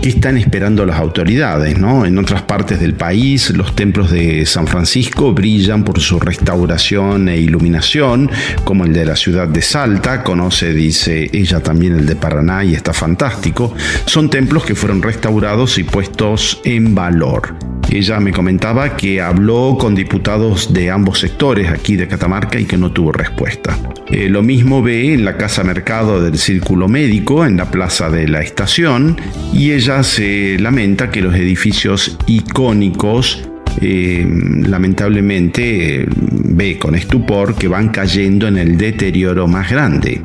Speaker 2: qué están esperando las autoridades, ¿no? En otras partes del país, los templos de San Francisco brillan por su restauración e iluminación, como el de la ciudad de Salta. Conoce, dice ella, también el de Paraná, y está fantástico. Son templos que fueron restaurados y puestos en valor. Ella me comentaba que habló con diputados de ambos sectores aquí de Catamarca y que no tuvo respuesta. Lo mismo ve en la Casa Mercado del Círculo Médico, en la Plaza de la Estación, y ella se lamenta que los edificios icónicos lamentablemente ve con estupor que van cayendo en el deterioro más grande,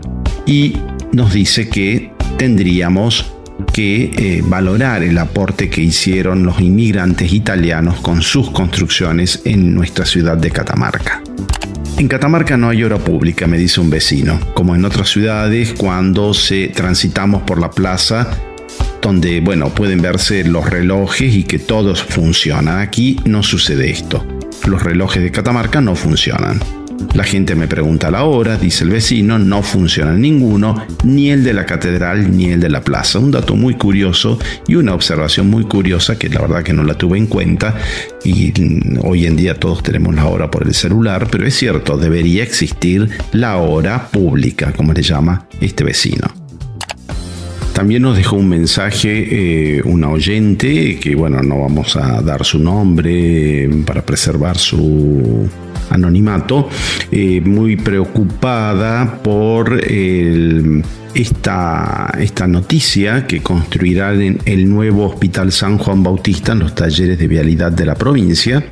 Speaker 2: y nos dice que tendríamos que valorar el aporte que hicieron los inmigrantes italianos con sus construcciones en nuestra ciudad de Catamarca. En Catamarca no hay obra pública, me dice un vecino, como en otras ciudades cuando transitamos por la plaza, donde, bueno, pueden verse los relojes y que todos funcionan. Aquí no sucede esto. Los relojes de Catamarca no funcionan. La gente me pregunta la hora, dice el vecino, no funciona ninguno, ni el de la catedral ni el de la plaza. Un dato muy curioso y una observación muy curiosa que la verdad que no la tuve en cuenta, y hoy en día todos tenemos la hora por el celular, pero es cierto, debería existir la hora pública, como le llama este vecino. También nos dejó un mensaje una oyente, que bueno, no vamos a dar su nombre para preservar su anonimato, muy preocupada por esta noticia que construirán el nuevo Hospital San Juan Bautista en los talleres de vialidad de la provincia.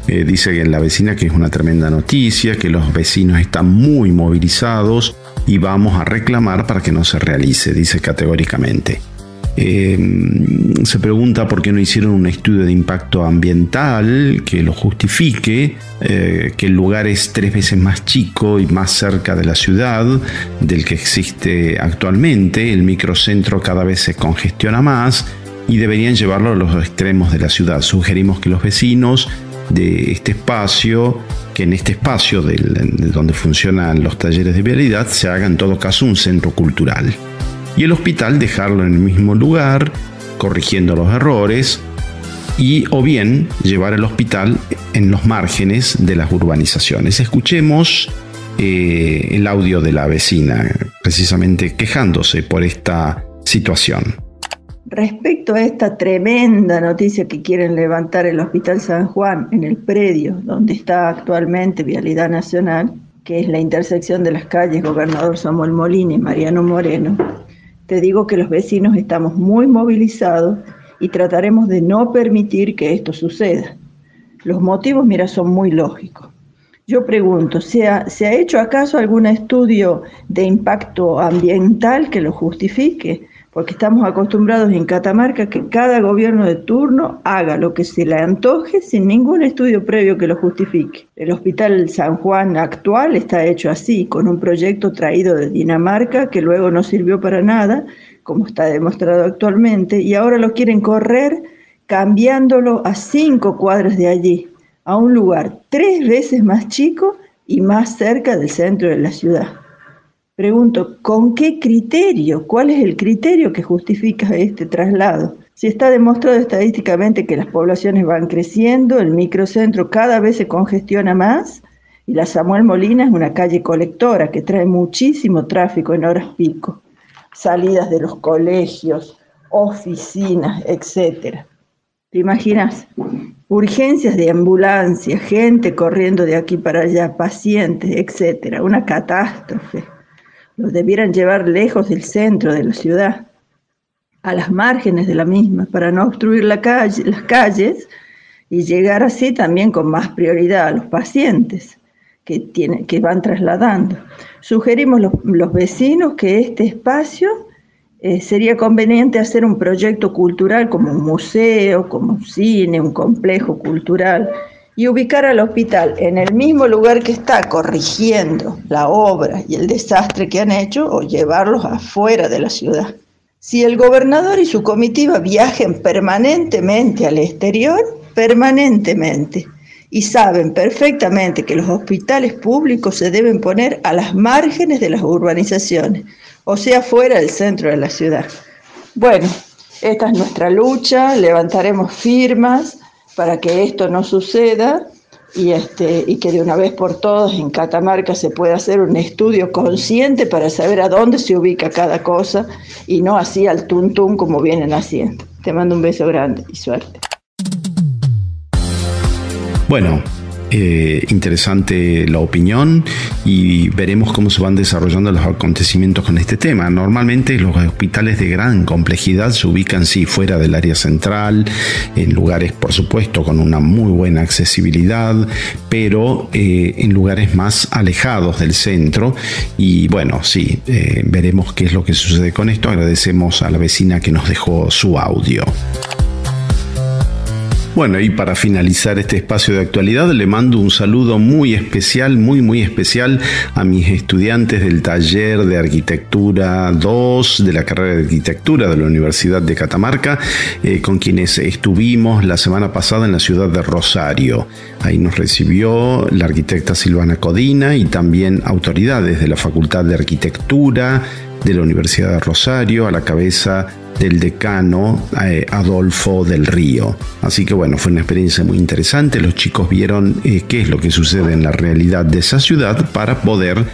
Speaker 2: Dice que la vecina que es una tremenda noticia, que los vecinos están muy movilizados y vamos a reclamar para que no se realice, dice categóricamente. Se pregunta por qué no hicieron un estudio de impacto ambiental que lo justifique, que el lugar es 3 veces más chico y más cerca de la ciudad del que existe actualmente. El microcentro cada vez se congestiona más y deberían llevarlo a los extremos de la ciudad. Sugerimos que los vecinos de este espacio, que en este espacio de donde funcionan los talleres de vialidad, se haga en todo caso un centro cultural. Y el hospital dejarlo en el mismo lugar, corrigiendo los errores, o bien llevar el hospital en los márgenes de las urbanizaciones. Escuchemos el audio de la vecina, precisamente quejándose por esta situación.
Speaker 5: Respecto a esta tremenda noticia que quieren levantar el Hospital San Juan en el predio donde está actualmente Vialidad Nacional, que es la intersección de las calles Gobernador Samuel Molina y Mariano Moreno, te digo que los vecinos estamos muy movilizados y trataremos de no permitir que esto suceda. Los motivos, mira, son muy lógicos. Yo pregunto, ¿se ha hecho acaso algún estudio de impacto ambiental que lo justifique? porque estamos acostumbrados en Catamarca que cada gobierno de turno haga lo que se le antoje sin ningún estudio previo que lo justifique. El Hospital San Juan actual está hecho así, con un proyecto traído de Dinamarca que luego no sirvió para nada, como está demostrado actualmente, y ahora lo quieren correr cambiándolo a 5 cuadras de allí, a un lugar 3 veces más chico y más cerca del centro de la ciudad. Pregunto, ¿con qué criterio? ¿Cuál es el criterio que justifica este traslado? Si está demostrado estadísticamente que las poblaciones van creciendo, el microcentro cada vez se congestiona más y la Samuel Molina es una calle colectora que trae muchísimo tráfico en horas pico, salidas de los colegios, oficinas, etc. ¿Te imaginas? Urgencias de ambulancia, gente corriendo de aquí para allá, pacientes, etc. Una catástrofe. Los debieran llevar lejos del centro de la ciudad, a las márgenes de la misma, para no obstruir las calles y llegar así también con más prioridad a los pacientes que van trasladando. Sugerimos los vecinos que este espacio sería conveniente hacer un proyecto cultural como un museo, como un cine, un complejo cultural, y ubicar al hospital en el mismo lugar que está, corrigiendo la obra y el desastre que han hecho, o llevarlos afuera de la ciudad. Si el gobernador y su comitiva viajen permanentemente al exterior, permanentemente, y saben perfectamente que los hospitales públicos se deben poner a las márgenes de las urbanizaciones, o sea, fuera del centro de la ciudad. Bueno, esta es nuestra lucha, levantaremos firmas para que esto no suceda y que de una vez por todas en Catamarca se pueda hacer un estudio consciente para saber a dónde se ubica cada cosa y no así al tuntún como vienen haciendo. Te mando un beso grande y suerte.
Speaker 2: Bueno, interesante la opinión y veremos cómo se van desarrollando los acontecimientos con este tema. Normalmente los hospitales de gran complejidad se ubican fuera del área central, en lugares por supuesto con una muy buena accesibilidad, pero en lugares más alejados del centro. Y bueno, veremos qué es lo que sucede con esto. Agradecemos a la vecina que nos dejó su audio. Bueno, y para finalizar este espacio de actualidad, le mando un saludo muy especial, muy especial a mis estudiantes del taller de Arquitectura 2 de la carrera de Arquitectura de la Universidad de Catamarca, con quienes estuvimos la semana pasada en la ciudad de Rosario. Ahí nos recibió la arquitecta Silvana Codina y también autoridades de la Facultad de Arquitectura de la Universidad de Rosario, a la cabeza del decano Adolfo del Río. Así que bueno, fue una experiencia muy interesante. Los chicos vieron qué es lo que sucede en la realidad de esa ciudad para poder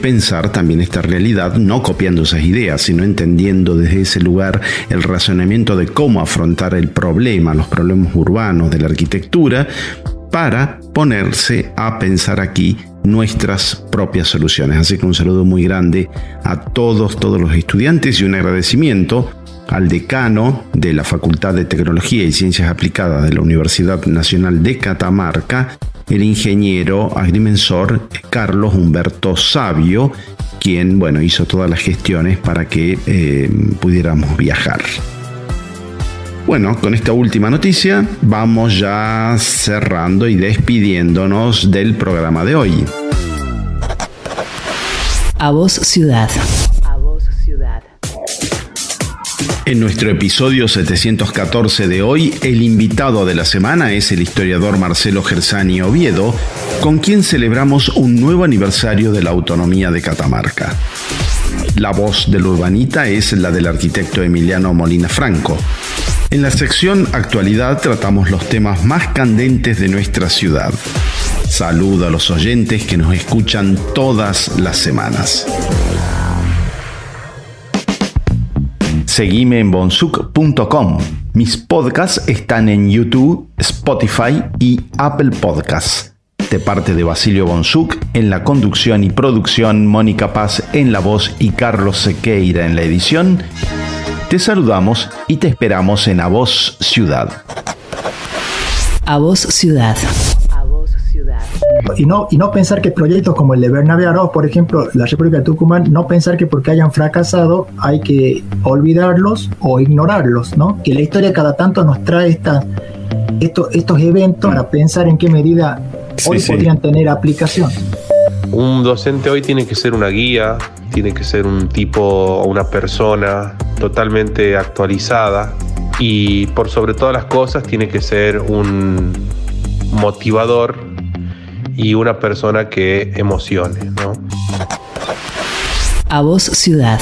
Speaker 2: pensar también esta realidad, no copiando esas ideas, sino entendiendo desde ese lugar el razonamiento de cómo afrontar el problema, los problemas urbanos de la arquitectura, para ponerse a pensar aquí nuestras propias soluciones. Así que un saludo muy grande a todos los estudiantes y un agradecimiento al decano de la Facultad de Tecnología y Ciencias Aplicadas de la Universidad Nacional de Catamarca, el ingeniero agrimensor Carlos Humberto Sabio, quien hizo todas las gestiones para que pudiéramos viajar. Bueno, con esta última noticia vamos ya cerrando y despidiéndonos del programa de hoy.
Speaker 1: A Voz Ciudad. A Voz Ciudad.
Speaker 2: En nuestro episodio 714 de hoy, el invitado de la semana es el historiador Marcelo Gersani Oviedo, con quien celebramos un nuevo aniversario de la autonomía de Catamarca. La voz del urbanita es la del arquitecto Emiliano Molina Franco. En la sección Actualidad tratamos los temas más candentes de nuestra ciudad. Saludo a los oyentes que nos escuchan todas las semanas. Seguime en bonsuc.com. Mis podcasts están en YouTube, Spotify y Apple Podcasts. De parte de Basilio Bonsuc, en la conducción y producción, Mónica Paz en la voz y Carlos Sequeira en la edición, te saludamos y te esperamos en A Voz Ciudad.
Speaker 1: A Voz Ciudad. A Voz Ciudad.
Speaker 3: Y no pensar que proyectos como el de Bernabé Arauz, por ejemplo, la República de Tucumán, no pensar que porque hayan fracasado hay que olvidarlos o ignorarlos, ¿no? Que la historia cada tanto nos trae estos eventos para pensar en qué medida hoy podrían tener aplicación.
Speaker 4: Un docente hoy tiene que ser una guía, tiene que ser un tipo o una persona totalmente actualizada y por sobre todas las cosas tiene que ser un motivador y una persona que emocione, ¿no?
Speaker 1: A Voz Ciudad.